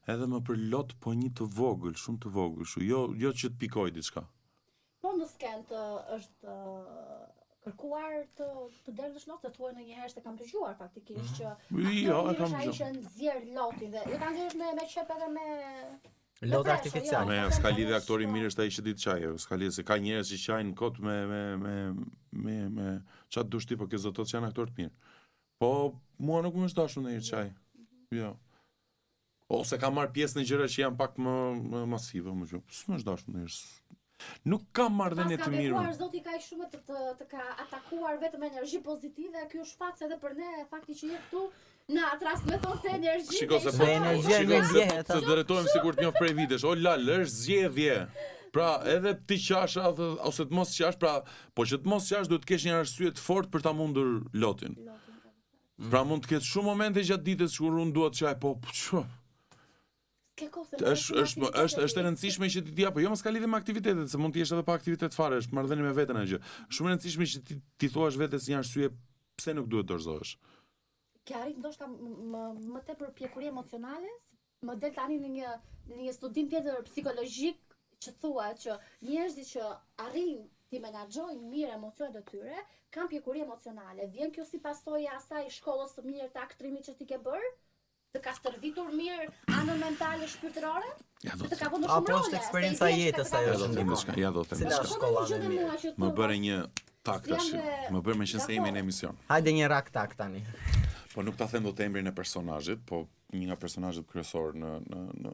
[SPEAKER 3] edhe më përlot po një të vogël, shumë të vogël, kështu, jo që të pikoj diçka.
[SPEAKER 2] Po në skend është kërkuar të derdhësh lotë, të thuaj ndonjëherë se kam dëgjuar faktikisht që
[SPEAKER 3] jo, e kam
[SPEAKER 2] dëgjuar. Që nxjerr lotin dhe jo ta nxjerrësh me çep edhe me
[SPEAKER 1] lot artificial.
[SPEAKER 3] S'ka lidhje aktori mirë është ai që ditë çaj, s'ka lidhje se ka njerëz që qajnë kot me çat dush ti, po ke zotot që janë aktor të mirë. Po mua nuk më është dashur ndonjë çaj. Jo. Ose kam marr pjesë në gjëra që janë pak më masive, më shumë. S'më është dashur ndonjë. Nuk kam marrëdhënie të mirë.
[SPEAKER 2] Pas ka Zoti ka shumë të ka atakuar vetëm energji pozitive, ky është fakt edhe për ne, fakti që je këtu Na transmeton të energji.
[SPEAKER 3] Shiko se
[SPEAKER 1] Dhe energjia
[SPEAKER 3] shiko
[SPEAKER 1] mirë
[SPEAKER 3] se
[SPEAKER 1] ndjehet,
[SPEAKER 3] të drejtojmë sikur të njoh prej vitesh. O lal, është zgjedhje. Pra, edhe ti qash ose të mos qash, pra, po që të mos qash duhet të kesh një arsye të fortë për ta mundur lotin. Pra mund të ketë shumë momente gjatë ditës kur unë dua të qaj, po çu. Është e rëndësishme që ti dia, po jo mos ka lidhje me aktivitetet, se mund të jesh edhe pa aktivitet fare, është marrëdhënie me veten ajo gjë. Shumë e rëndësishme që ti thuash vetes një arsye pse nuk duhet dorëzohesh.
[SPEAKER 2] Ke arrit ndoshta më tepër pjekuri emocionale, më del tani në një studim tjetër psikologjik që thua që njerëzit që arrin ti menaxhojnë mirë emocionet e tyre, kanë pjekuri emocionale. Vjen kjo si pasojë e asaj shkollës së mirë të aktrimit që ti ke bërë? Të ka stërvitur mirë anën mentale shpirtërore? Të ka vënë shumë
[SPEAKER 1] apo është eksperienca jetës ajo që ndikon.
[SPEAKER 3] Ja do të them
[SPEAKER 1] Cila
[SPEAKER 3] diçka.
[SPEAKER 1] shkolla më mirë?
[SPEAKER 3] Më bëre një tak tash. Më bëre me qenë se jemi në emision.
[SPEAKER 1] Hajde një rak tak tani.
[SPEAKER 3] Po nuk ta them dot emrin e personazhit, po një nga personazhet kryesor në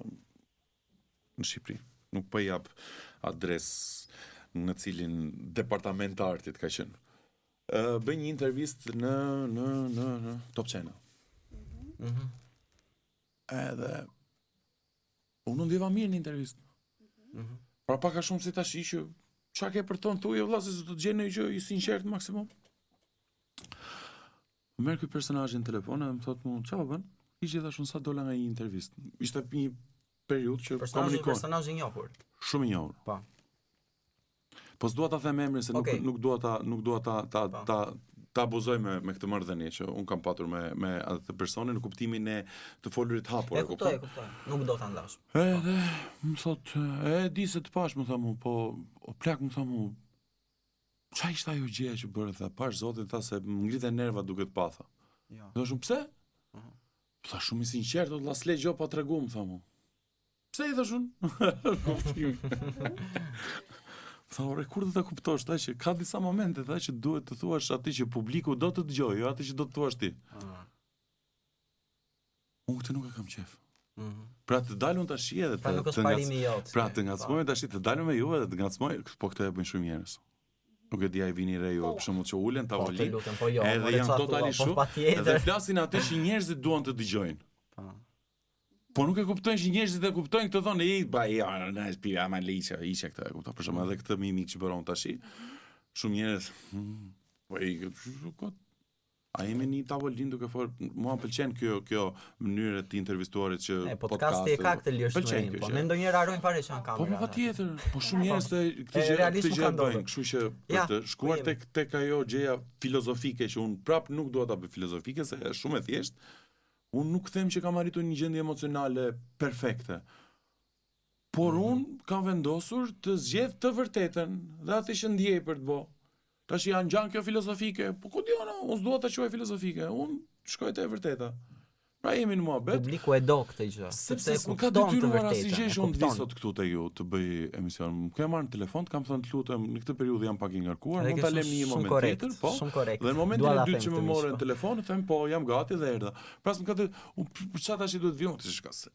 [SPEAKER 3] Shqipëri. Nuk po jap adres në cilin departament të artit ka qenë. Bëj një intervistë në Top Channel. Edhe unë ndjeva mirë në intervistë. Pra pak a shumë si tash që çka ke për ton thuje vëlla se do të gjej një gjë i sinqert maksimum. Merr ky personazhin në telefon dhe më thotë mua, "Çfarë bën?" Ishte tash unë sa dola nga një intervistë. Ishte një periudhë që komunikon.
[SPEAKER 1] Personazh i njohur.
[SPEAKER 3] Shumë i njohur.
[SPEAKER 1] Po.
[SPEAKER 3] Po s'dua ta them emrin se nuk dua ta abuzoj me këtë marrëdhënie që un kam patur me atë personin në kuptimin e të folurit hapur,
[SPEAKER 1] e kuptoj. Nuk do ta ndash.
[SPEAKER 3] Edhe më thotë, di se të pash, më thamu, po o plak më thamu, qa ishte ajo gjëja që bërë, tha, pash zotin, tha se më ngrite nerva duke të patha. Dhe shumë, pse? Tha shumë i sinqert, la s'le gjo pa tregu, më thamu. Pse i thashun? Tha, ore, kur do të kuptosh, ta që ka disa momente, ta që duhet të thuash ati që publiku do të dëgjoj, jo ati që do të thuash ti. Unë këtë nuk e kam qef. Pra të dalun tash edhe
[SPEAKER 1] pra nuk është parimi jot.
[SPEAKER 3] Pra të ngacmojmë tash të dalun me juve dhe të ngacmojmë, po këtë e bëjnë shumë njerëz. Nuk e di ai vini re ju për shembull që ulen tavolin. Edhe janë totalisht shumë. Dhe flasin atë që njerëzit duan të dëgjojnë. Po nuk e kuptojnë që njerëzit e kuptojnë këtë thonë, na spiva ama liçë, ishte këtë, e kuptoj. Për shembull edhe këtë mimik që bëron tash. Shumë njerëz, po a jemi një tavolin duke folur, mua pëlqen kjo mënyrë të intervistuarit që
[SPEAKER 1] podcasti e ka këtë lirshmërinë, po ne ndonjëherë harrojmë fare që kanë kamera.
[SPEAKER 3] Po patjetër, po shumë njerëz këtë gjë bëjnë, kështu që për të shkuar tek ajo gjëja filozofike që un prap nuk dua ta bëj filozofike se është shumë e thjeshtë. Un nuk them që kam arritur një gjendje emocionale perfekte. Por un kam vendosur të zgjedh të vërtetën dhe atë që ndjej për të bë. Tash janë gjanë kjo filozofike, po ku diona, unë s'dua ta quaj filozofike, unë shkoj te e vërteta. Pra jemi në muhabet.
[SPEAKER 1] Publiku e do këtë gjë, sepse
[SPEAKER 3] nuk ka detyruar asgjë që unë vi sot këtu te ju të bëj emision. Më kam marrë në telefon, kam thënë të lutem, në këtë periudhë jam pak i ngarkuar, mund ta lëm një moment tjetër, po. Dhe në momentin e dytë që më morën në telefon, them po, jam gati dhe erdha. Pra s'm ka të, për çfarë tash duhet vijon ti shkas.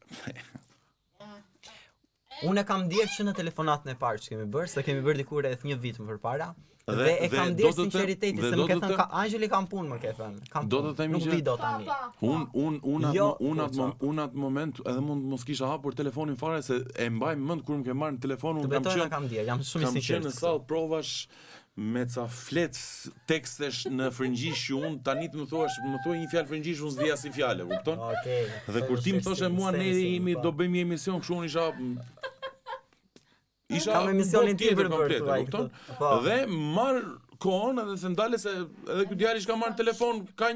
[SPEAKER 1] Unë kam ndjerë që në telefonatën e parë që kemi bërë, se kemi bërë dikur rreth një vit më përpara. Dhe e kam ndjerë sinqeriteti, se më ke thënë Angjeli kam punë, më ke thënë.
[SPEAKER 3] Do të themi
[SPEAKER 1] nuk vi do tani.
[SPEAKER 3] Unë atë moment edhe mund mos kisha hapur telefonin fare se e mbaj mend kur më ke marrë në telefon, unë
[SPEAKER 1] kam ndjerë, jam shumë i sinqert.
[SPEAKER 3] Kam qenë në sallë provash me ca flet tekstesh në frëngjisht që unë tani të më thuaj një fjalë frëngjisht, unë s'di asnjë fjalë, kupton?
[SPEAKER 1] Okej.
[SPEAKER 3] Dhe kur ti më thoshe mua ne jemi do bëjmë një emision, kështu unë isha
[SPEAKER 1] kam emisionin tjetër
[SPEAKER 3] komplet, kupton? Dhe marr kohën edhe se ndale se edhe ky djali që ka marrë telefon ka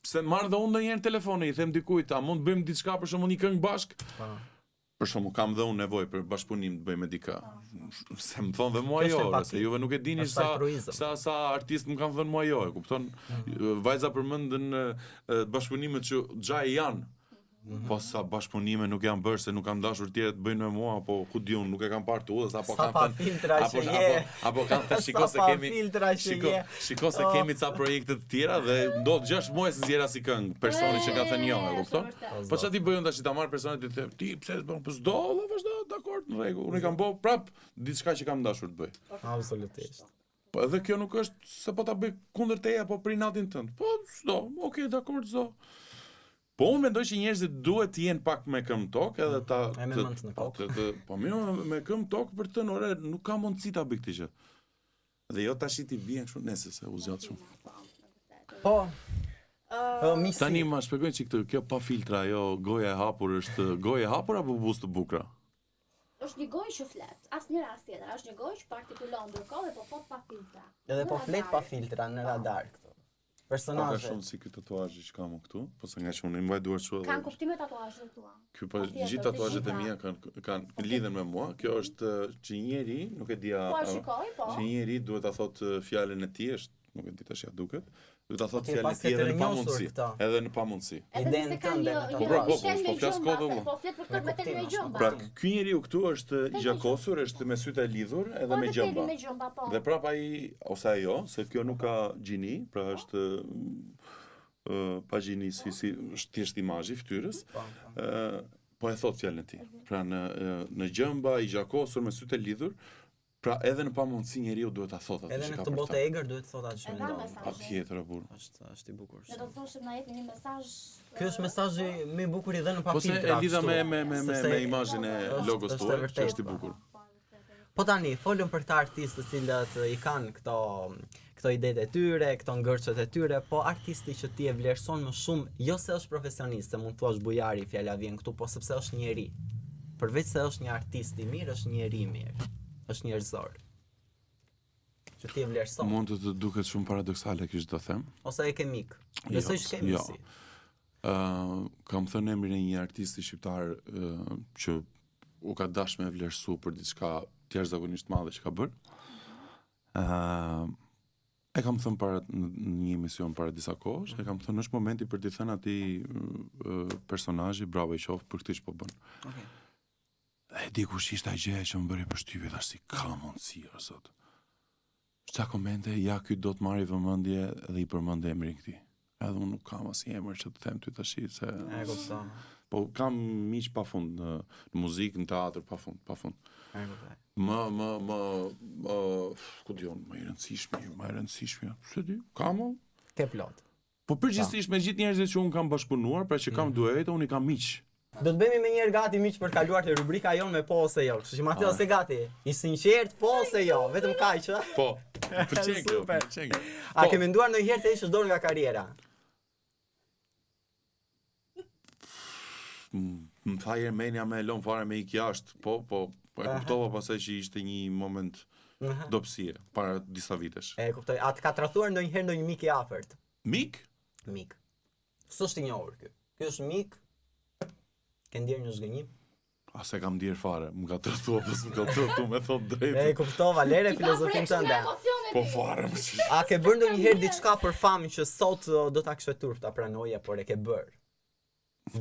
[SPEAKER 3] se marr dhe unë ndonjëherë telefonin, i them dikujt, a mund të bëjmë diçka për shembull një këngë bashk? Për shembull kam dhe unë nevojë për bashkëpunim të bëjmë dika. Se më thonë dhe mua jo, se juve nuk e dini sa artist më kanë thënë mua jo, e kupton? Vajza përmendën bashkëpunimet që xhaj janë. Po sa bashkëpunime nuk janë bërë se nuk kanë dashur tjerë të bëjnë me mua, apo ku diun, nuk e kanë parë tudhës apo kanë thënë apo kanë thënë shiko se kemi ca projekte të tjera dhe ndodh 6 muaj se zjera si këngë personi që ka thënë jo, e kupton? Po çfarë ti bëjon tash ta marr personin ti them ti pse bën po s'do, vazhdo, dakord, në rregull. Unë kam bë prap diçka që kam dashur të bëj.
[SPEAKER 1] Absolutisht.
[SPEAKER 3] Po edhe kjo nuk është se po ta bëj kundër teja, po për inatin tënd. Po s'do, okay, dakor, s'do. Po unë mendoj që njerëzit duhet të jenë pak me këmbë tokë edhe ta
[SPEAKER 1] me mend në kokë.
[SPEAKER 3] Po mirë me këmbë tokë për të ore, nuk ka mundësi ta bëj këtë gjë. Dhe jo tash ti vjen kështu nesër se u zgjat shumë.
[SPEAKER 1] Po.
[SPEAKER 3] Tani më shpjegoj çik këtë, kjo pa filtra, ajo goja e hapur është goja e hapur apo buzë të bukura?
[SPEAKER 2] Është një gojë që flet, asnjë rast tjetër, është një gojë që artikulon ndërkohë dhe po flet pa filtra.
[SPEAKER 1] Edhe po flet pa filtra në radar këtu. Personazhe.
[SPEAKER 3] Ka shumë si ky tatuazh që kam këtu, po se nga që unë i mbaj duart kështu.
[SPEAKER 2] Kanë kuptime tatuazhet tua.
[SPEAKER 3] Ky po gjithë tatuazhet e mia kanë lidhen me mua. Kjo është që njëri, nuk e di a që njëri duhet ta thotë fjalën e tij, është nuk e di tash ja duket. Duhet ta thotë fjalën e tij edhe në pamundsi. Edhe në pamundsi.
[SPEAKER 2] Idenë tënde.
[SPEAKER 3] Po flas kodë.
[SPEAKER 2] Po flet për këtë me me gjomba.
[SPEAKER 3] Pra ky njeriu këtu është i gjakosur, është me sytë e lidhur edhe me gjomba. Dhe prap ai ose ajo, se kjo nuk ka gjini, pra është pa gjini si është thjesht imazhi fytyrës. Po e thot fjalën e tij. Pra në gjomba i gjakosur me sytë e lidhur. Pra edhe në pamundësi njeriu duhet ta thotë atë
[SPEAKER 1] që ka. Edhe në këtë botë e egër duhet të thotë atë që mendon.
[SPEAKER 3] Patjetër burr.
[SPEAKER 1] Është i bukur.
[SPEAKER 2] Ne do të thoshim na jepni një mesazh.
[SPEAKER 1] Ky është mesazhi më i bukur i dhënë pa filtra.
[SPEAKER 3] Po se e lidha me imazhin e logos tuaj, që është i bukur.
[SPEAKER 1] Po tani, folëm për këta artistë të cilët i kanë këto idetë e tyre, këto ngërçet e tyre, po artisti që ti e vlerëson më shumë, jo se është profesionist, se mund thuash bujari, fjala vjen këtu, po sepse është njeri. Përveç se është një artist i mirë, është njeri i mirë. Është njerëzor. Që ti e vlerëson.
[SPEAKER 3] Mund të duket shumë paradoksale kjo që do them.
[SPEAKER 1] Ose e ke mik. Besoj që kemi si.
[SPEAKER 3] Kam thënë emrin e një artisti shqiptar që u ka dashur me vlerësu për diçka të jashtëzakonisht madhe që ka bërë. E kam thënë para në një emision para disa kohësh, e kam thënë është momenti për t'i thënë atij personazhi bravo i qoftë për këtë që po bën.
[SPEAKER 1] Okej.
[SPEAKER 3] E di kush ishte gjë që më bëri përshtypje tash si ka mundësi o zot. Çka komente ja ky do të marrë vëmendje dhe i përmend emrin këtij. Edhe unë nuk kam asnjë emër që të them ty tash se
[SPEAKER 1] e kuptoj.
[SPEAKER 3] Po kam miq pafund në muzikë, në teatr pafund.
[SPEAKER 1] E kuptoj.
[SPEAKER 3] Ku diun, më e rëndësishme. Se di, kam.
[SPEAKER 1] Ke plot.
[SPEAKER 3] Po përgjithsisht me gjithë njerëzit që un kam bashkëpunuar, pra që kam duhet, unë i kam miq.
[SPEAKER 1] Do të bëhemi me njëherë gati miq për kaluar te rubrika jon me po ose jo. Kështu që Mateo se gati. I sinqert po ose jo, vetëm kaq, ë?
[SPEAKER 3] Po. Pëlqen.
[SPEAKER 1] A ke menduar ndonjëherë të heqësh dorë nga karriera?
[SPEAKER 3] Më tha Ermenia me lon fare me ik jashtë. Po, e kuptova pastaj që ishte një moment dobësie para disa vitesh.
[SPEAKER 1] E kuptoj. A të ka tradhuar ndonjëherë ndonjë mik i afërt?
[SPEAKER 3] Mik?
[SPEAKER 1] Mik. S'është i njohur ky. Ky është mik. Ke ndjerë një zgënjim?
[SPEAKER 3] A se kam ndjerë fare, më ka tradhuar, pas më ka tradhuar me thot drejtë.
[SPEAKER 1] E kuptova, lere filozofin tënde.
[SPEAKER 3] Po fare më që.
[SPEAKER 1] A ke bërë ndonjëherë diçka për famë që sot do ta kishe turp ta pranoje, por e ke bërë?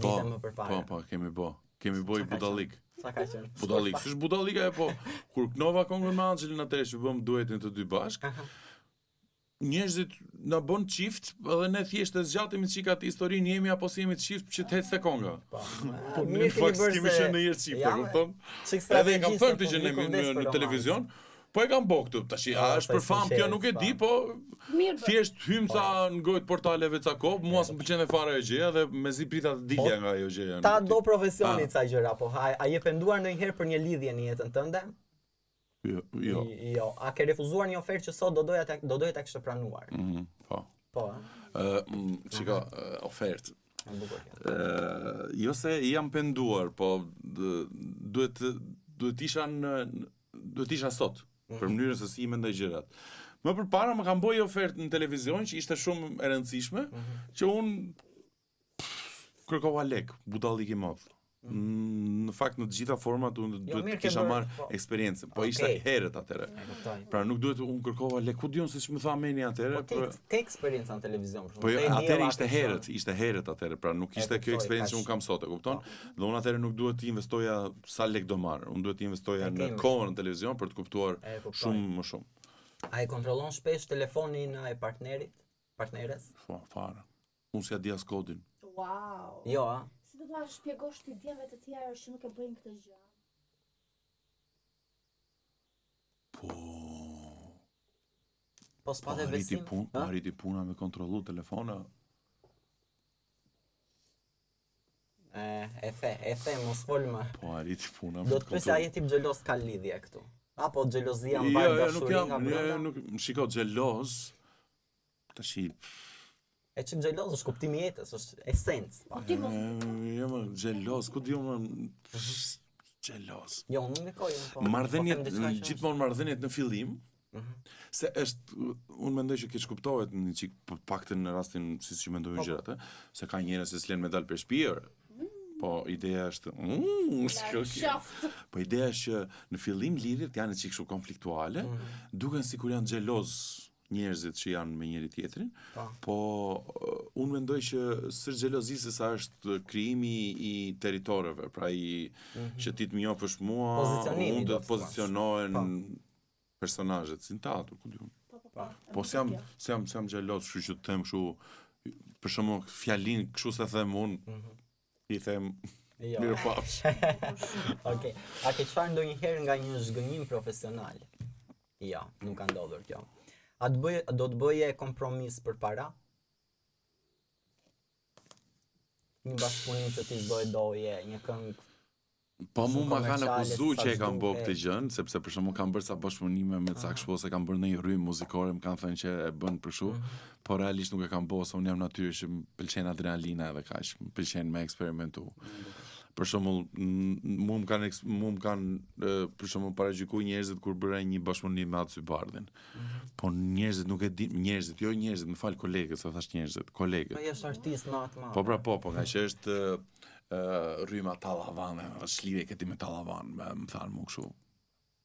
[SPEAKER 3] Po, kemi bë. Kemi bë i budallik.
[SPEAKER 1] Sa ka qenë?
[SPEAKER 3] Budallik, s'është budallika e po. Kur knova kongën me Anxhelin atëherë që bëm duetin të dy bashk. Njerëzit na bën çift, edhe ne thjesht e zgjatemi çika atë historinë, jemi apo si jemi të çift që të ecë konga. Po në fakt kemi qenë në një çift, e kupton? Edhe kam thënë këtë që në televizion, po e kam bë këtu. Tash a është për famë kjo nuk e di, po thjesht hym ca në gojë të portaleve ca kohë, mua s'm pëlqen fare ajo gjë dhe mezi prita të dilja nga ajo gjë.
[SPEAKER 1] Ta do profesionit ca gjëra, po a je penduar ndonjëherë për një lidhje në jetën tënde?
[SPEAKER 3] Jo.
[SPEAKER 1] A ke refuzuar një ofertë që sot do doja ta kishte pranuar?
[SPEAKER 3] Po.
[SPEAKER 1] Po.
[SPEAKER 3] Çika ofertë. Jo se jam penduar, po duhet isha sot për mënyrën se si i mendoj gjërat. Më përpara më kanë bërë ofertë në televizion që ishte shumë e rëndësishme, që unë kërkova lek, budallik i madh. Në fakt në të gjitha format unë duhet të kisha marrë eksperiencën, po ishte herët atëre. Pra nuk duhet unë kërkova lek, ku diun se ç'më tha Meni atëre.
[SPEAKER 1] Po ke eksperiencë në televizion për shkak.
[SPEAKER 3] Po atëre ishte herët atëre, pra nuk ishte kjo eksperiencë që unë kam sot, e kupton? Dhe unë atëre nuk duhet të investoja sa lek do marr, unë duhet të investoja në kohën në televizion për të kuptuar shumë më shumë.
[SPEAKER 1] A e kontrollon shpesh telefonin e partneres?
[SPEAKER 3] Po, fare. Unë s'ja di as kodin.
[SPEAKER 2] Wow.
[SPEAKER 1] Jo, a?
[SPEAKER 2] Si do ta shpjegosh ti djemve të tjerë që nuk e bëjnë këtë gjë?
[SPEAKER 3] Po.
[SPEAKER 1] Po s'pate besim.
[SPEAKER 3] Arriti puna me kontrollu telefona.
[SPEAKER 1] E the, mos fol më.
[SPEAKER 3] Po arriti puna me
[SPEAKER 1] Do të pyesja je tip xheloz ka lidhje këtu. Apo xhelozia mbar dashurinë nga brenda?
[SPEAKER 3] Nuk shiko xheloz. Tash
[SPEAKER 1] E çim xheloz është kuptimi i jetës, është esencë.
[SPEAKER 3] Jo më xheloz, ku diu më xheloz.
[SPEAKER 1] Jo, nuk ndikoj.
[SPEAKER 3] Marrëdhëniet, gjithmonë marrëdhëniet në fillim. Se unë mendoj që keq kuptohet një çik paktën në rastin siç që mendojnë gjërat, se ka njerëz që s'len me dal për shtëpi. Po ideja është Po ideja është që në fillim lidhjet janë çik kështu konfliktuale, duken sikur janë xheloz njerëzit që janë me njëri tjetrin, po unë mendoj që sër xhelozisë sa është krijimi i territoreve, pra që ti të njohësh mua, unë do të pozicionohen personazhet si teatr, ku diun. Po jam xheloz, kështu që të them kështu, për shembull, fjalin kështu se them unë, i them mirëpafsh.
[SPEAKER 1] Okej. A ke çfarë ndonjëherë nga një zhgënjim profesional? Jo, nuk ka ndodhur kjo. A do të bëje kompromis për para? Një bashkëpunim që ti s'do e doje, një këngë.
[SPEAKER 3] Po mu ma kanë akuzu që e kam bërë këtë gjën, sepse për shembull kam bërë sa bashkëpunime me ca kështu se kam bërë në një rrymë muzikore, më kanë thënë që e bën për kështu, por realisht nuk e kam bërë, se unë jam natyrë që më pëlqen adrenalina edhe kaq, më pëlqen me eksperimentu. Për shembull, mu më kanë për shembull paragjykuar njerëzit kur bëra një bashkëpunim me Aty Bardhin. Po njerëzit nuk e di, më fal kolegët, sa thash njerëzit, kolegët.
[SPEAKER 1] Po jesh artist më atë.
[SPEAKER 3] Po, nga që është rryma Tallavan, është lidhje këti me Tallavan, më thanë mu kështu.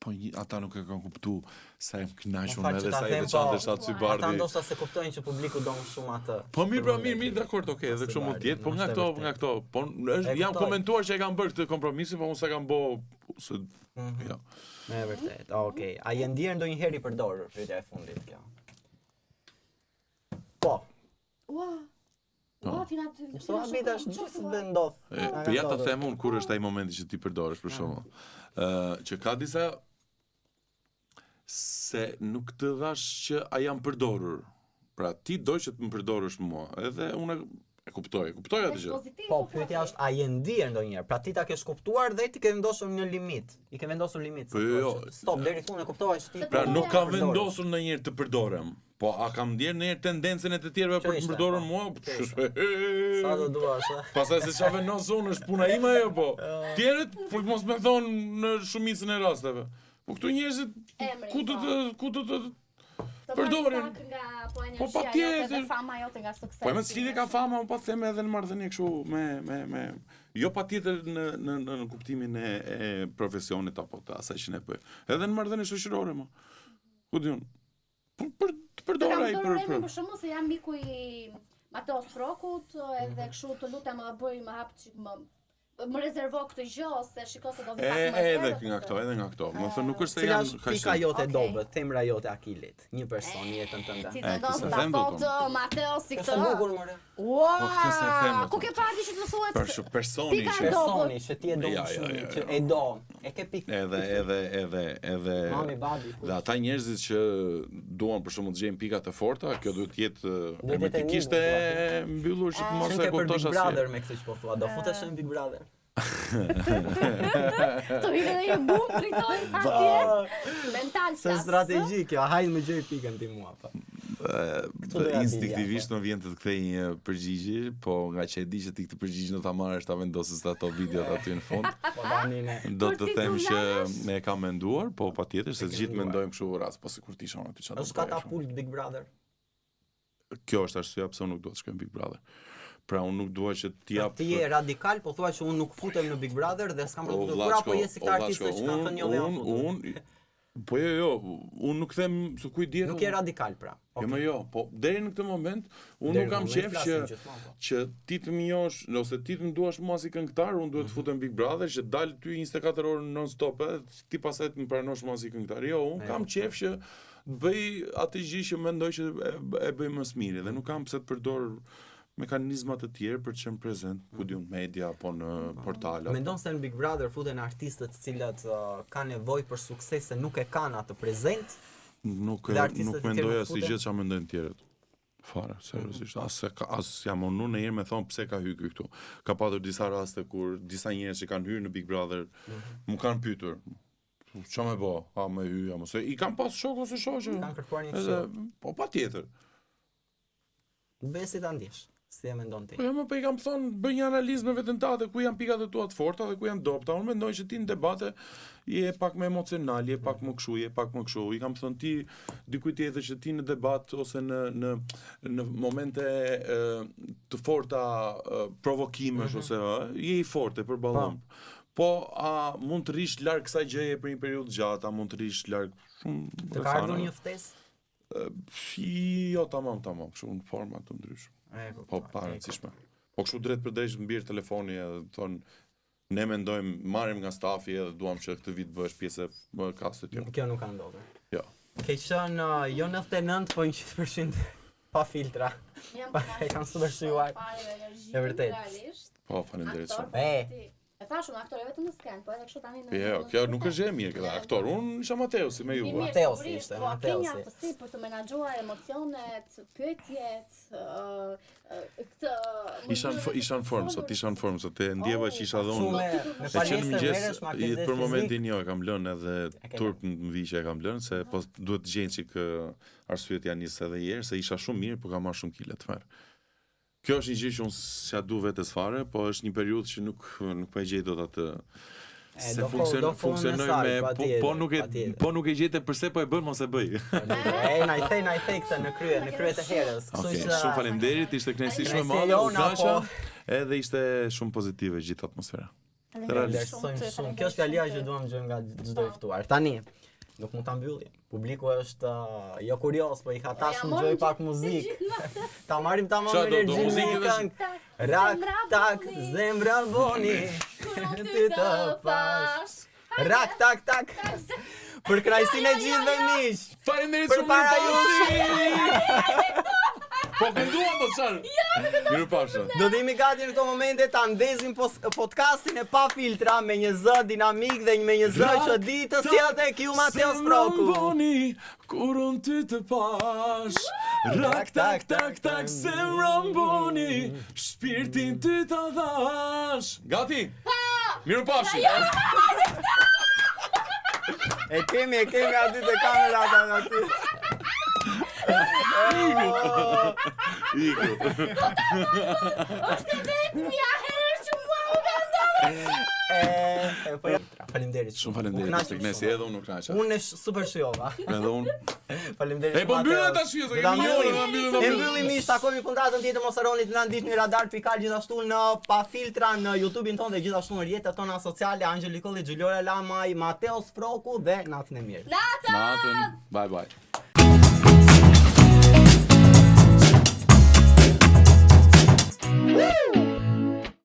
[SPEAKER 3] Po ata nuk e kanë kuptu sa e më knaqur edhe sa e veçantë është Aty Bardhi.
[SPEAKER 1] Ata ndoshta se kuptojnë që publiku do më shumë atë.
[SPEAKER 3] Po mirë, dakord, okay, edhe kështu mund të jetë, po nga këto, po jam komentuar që e kanë bërë këtë kompromisin, po unë s'e kam bërë, jo.
[SPEAKER 1] Me vërtet. Okej. A je ndier ndonjëherë i përdorur pyetja e fundit kjo? Po. So habitash gjithë dhe ndodh.
[SPEAKER 3] Po ja ta them unë kur është ai momenti që ti përdorësh për shembull. Që ka disa se nuk të dhash që a jam përdorur. Pra ti do që të më përdorësh mua, edhe unë e kuptoj atë gjë.
[SPEAKER 1] Po pyetja është a je ndier ndonjëherë? Pra ti ta ke kuptuar dhe ti ke vendosur një limit. I ke vendosur limit.
[SPEAKER 3] Po jo.
[SPEAKER 1] Stop deri këtu e kuptova që ti.
[SPEAKER 3] Pra nuk kam vendosur ndonjëherë të përdorem. Po a kam ndjer ndonjëherë tendencën e të tjerëve për të përdorur mua?
[SPEAKER 1] Sa do duash,
[SPEAKER 3] Pastaj se çfarë vendos unë është puna ime ajo po. Tjerët po mos më thon në shumicën e rasteve. Po këtu njerëzit ku do të përdorin. Po patjetër.
[SPEAKER 2] Fama jote nga suksesi.
[SPEAKER 3] Po më s'lidhe ka fama, po them edhe në marrëdhënie kështu me jo patjetër në kuptimin e profesionit apo të asaj që ne bëj. Edhe në marrëdhënie shoqërore më. Ku diun? Për të përdoraj
[SPEAKER 2] për shkakun se jam miku i Mateos Frokut, edhe kështu të lutem edhe bëj më hap çik më rezervo këtë gjë ose shikoj se do vi pak më herë.
[SPEAKER 3] Edhe nga këto. Më thënë nuk është se
[SPEAKER 1] janë pika jote dobët, themra jote Akilit, një person në jetën tënde.
[SPEAKER 2] Ti do foto Mateos si këtë.
[SPEAKER 1] Bukur more.
[SPEAKER 2] Ua! Ku ke parë që të thuhet?
[SPEAKER 3] Për personi
[SPEAKER 1] që ti e do shumë, që e do. E ke pikë.
[SPEAKER 3] Edhe
[SPEAKER 1] mami, babi.
[SPEAKER 3] Dhe ata njerëzit që duan për shkakun të gjejnë pikat e forta, kjo duhet të jetë hermetikisht e mbyllur që të mos e kuptosh asgjë.
[SPEAKER 1] Big Brother me këtë që po thua, do futesh në Big Brother.
[SPEAKER 2] Të vinë dhe një bum dritojnë atje. Mental
[SPEAKER 1] se strategji kjo, hajnë më gjej pikën ti mua pa.
[SPEAKER 3] Instinktivisht më vjen të kthej një përgjigje, po nga që e di që ti këtë përgjigje do ta marrësh ta vendosësh ato videot aty në fund.
[SPEAKER 1] Po tani ne.
[SPEAKER 3] Do të them që me e kam menduar, po patjetër se të gjithë mendojmë kështu rast, po sikur ti shon aty çfarë.
[SPEAKER 1] Është katapult Big Brother.
[SPEAKER 3] Kjo është arsyeja pse unë nuk dua të shkoj në Big Brother. Pra unë nuk dua që ti jap.
[SPEAKER 1] Ti je radikal, po thua që unë nuk futem në Big Brother dhe s'kam për të kur apo je si këta artistë që kanë thënë jo dhe janë futur.
[SPEAKER 3] Unë po jo, unë nuk them se ku i diet.
[SPEAKER 1] Nuk je radikal pra.
[SPEAKER 3] Jo, më jo, po deri në këtë moment unë nuk kam qef që ti të më njohësh ose ti të më duash mua si këngëtar, unë duhet të futem Big Brother që dal ty 24 orë non stop, ti pastaj të më pranosh mua si këngëtar. Jo, unë kam qef që bëj atë gjë që mendoj që e bëj më së miri dhe nuk kam pse të përdor mekanizma të tjerë për të qenë prezent, ku diun media apo në portale.
[SPEAKER 1] Mendon se në Big Brother futen artistët të cilët kanë nevojë për sukses se nuk e kanë atë prezent?
[SPEAKER 3] nuk
[SPEAKER 1] Dhe artistët e tjerë
[SPEAKER 3] mendoja
[SPEAKER 1] nuk
[SPEAKER 3] si
[SPEAKER 1] futen?
[SPEAKER 3] gjë çfarë mendojnë tjerët. Fare, seriozisht. As jam unë në herë me thon pse ka hyrë ky këtu. Ka patur disa raste kur disa njerëz që kanë hyrë në Big Brother më kanë pyetur. Ç'a më bë? A më hy, a mos e i kam pas shok ose shoqë?
[SPEAKER 1] Kanë kërkuar një
[SPEAKER 3] Edhe,
[SPEAKER 1] këshill.
[SPEAKER 3] po patjetër.
[SPEAKER 1] Besi ta ndihesh. Si e mendon ti?
[SPEAKER 3] Po jam po i kam thonë bëj një analizë me veten tënde ku janë pikat e tua të forta dhe ku janë dobta. Unë mendoj që ti në debate je pak më emocional, je pak më kështu, je pak më kështu. I kam thënë ti dikujt tjetër që ti në debat ose në momente të forta provokimesh ose je i forte për ballon. Po a mund të rish larg kësaj gjëje për një periudhë gjatë, a mund të rish larg shumë
[SPEAKER 1] Të ka ardhur një ftesë?
[SPEAKER 3] Jo, tamam, kështu në forma të ndryshme. Po parëndësishme. Po kështu drejt për drejt mbir telefoni edhe thonë ne mendojmë, marrim nga stafi edhe duam që këtë vit bësh pjesë e kastit jo.
[SPEAKER 1] Kjo nuk ka ndodhur.
[SPEAKER 3] Jo.
[SPEAKER 1] Ke qenë jo 99, po 100% pa filtra. E kam super shjuar. E vërtet.
[SPEAKER 3] Po, faleminderit shumë.
[SPEAKER 2] E thash unë aktore vetëm në skenë, po edhe kështu tani në...
[SPEAKER 3] Jo, kjo nuk është gjë e mirë këtë aktor. Unë isha Mateusi me ju.
[SPEAKER 1] Mateusi ishte,
[SPEAKER 2] Po, ke një
[SPEAKER 1] Mateusi.
[SPEAKER 2] aftësi për të menaxhuar emocionet, pyetjet, këtë...
[SPEAKER 3] Isha në formë sot, e ndjeva që isha
[SPEAKER 1] Shumë
[SPEAKER 3] dhënë.
[SPEAKER 1] me
[SPEAKER 3] E që në
[SPEAKER 1] palestër
[SPEAKER 3] mëngjes,
[SPEAKER 1] merresh me aktivitet
[SPEAKER 3] për momentin
[SPEAKER 1] fizik.
[SPEAKER 3] jo, e kam lënë edhe turp në vi që e kam lënë, se po duhet të gjejnë çik arsyet janë nisë edhe herë, se isha shumë mirë, por kam marrë shumë kile të fare. Kjo është një gjë që unë s'ja du vetes fare, po është një periudhë që nuk po e gjej dot atë se funksionoj me po nuk e gjete pse po e bën mos e bëj.
[SPEAKER 1] Na i thej këtë në krye të herës. Kështu
[SPEAKER 3] Okej,
[SPEAKER 1] që
[SPEAKER 3] shumë faleminderit, ishte kënaqësi shumë e
[SPEAKER 1] Kënaqësia
[SPEAKER 3] madhe, u
[SPEAKER 1] jona,
[SPEAKER 3] kënaqa, edhe ishte shumë pozitive gjithë atmosfera.
[SPEAKER 1] vlerësojmë shumë. Kjo është fjalia që duam gjë nga çdo i ftuar. Tani nuk mund ta mbyllim. Publiku është jo kurioz, po i ka tash të dëgjoj pak muzikë. Ta marrim tamam energjinë me këngë. Rak tak zemra boni ty të pash. Rak tak tak. Për kënaqësinë e gjithëve miq.
[SPEAKER 3] Faleminderit shumë
[SPEAKER 1] Përpara
[SPEAKER 3] jush. Po kënduam po çfarë? Mirupafshim.
[SPEAKER 1] Do të jemi gati në këto momente ta ndezim podcastin e pa filtra me një zë dinamik dhe me një zë që di të sjellte Q Mateos Proku.
[SPEAKER 3] Kur unë ty të pash, rak tak tak tak zemra mboni, shpirtin ty të dhash. Gati? Mirupafshim.
[SPEAKER 1] E kemi aty te kamerat aty.
[SPEAKER 3] Iku.
[SPEAKER 2] Është vetëm ja herë që mua u ka ndodhur.
[SPEAKER 1] Po faleminderit.
[SPEAKER 3] Shumë faleminderit të kënaqësi edhe unë nuk kënaqa.
[SPEAKER 1] Unë super shijova.
[SPEAKER 3] Edhe unë.
[SPEAKER 1] Faleminderit.
[SPEAKER 3] E po mbyllet tash jo, se kemi një orë,
[SPEAKER 1] E mbyllim mish, takojmë kontratën tjetër, mos harroni të na ndiqni radar.al gjithashtu në pa filtra në YouTube-in tonë dhe gjithashtu në rrjetet tona sociale Angeli Kolli, Xhulora Lamaj, Mateos Proku dhe natën e mirë.
[SPEAKER 3] Natën. Bye bye.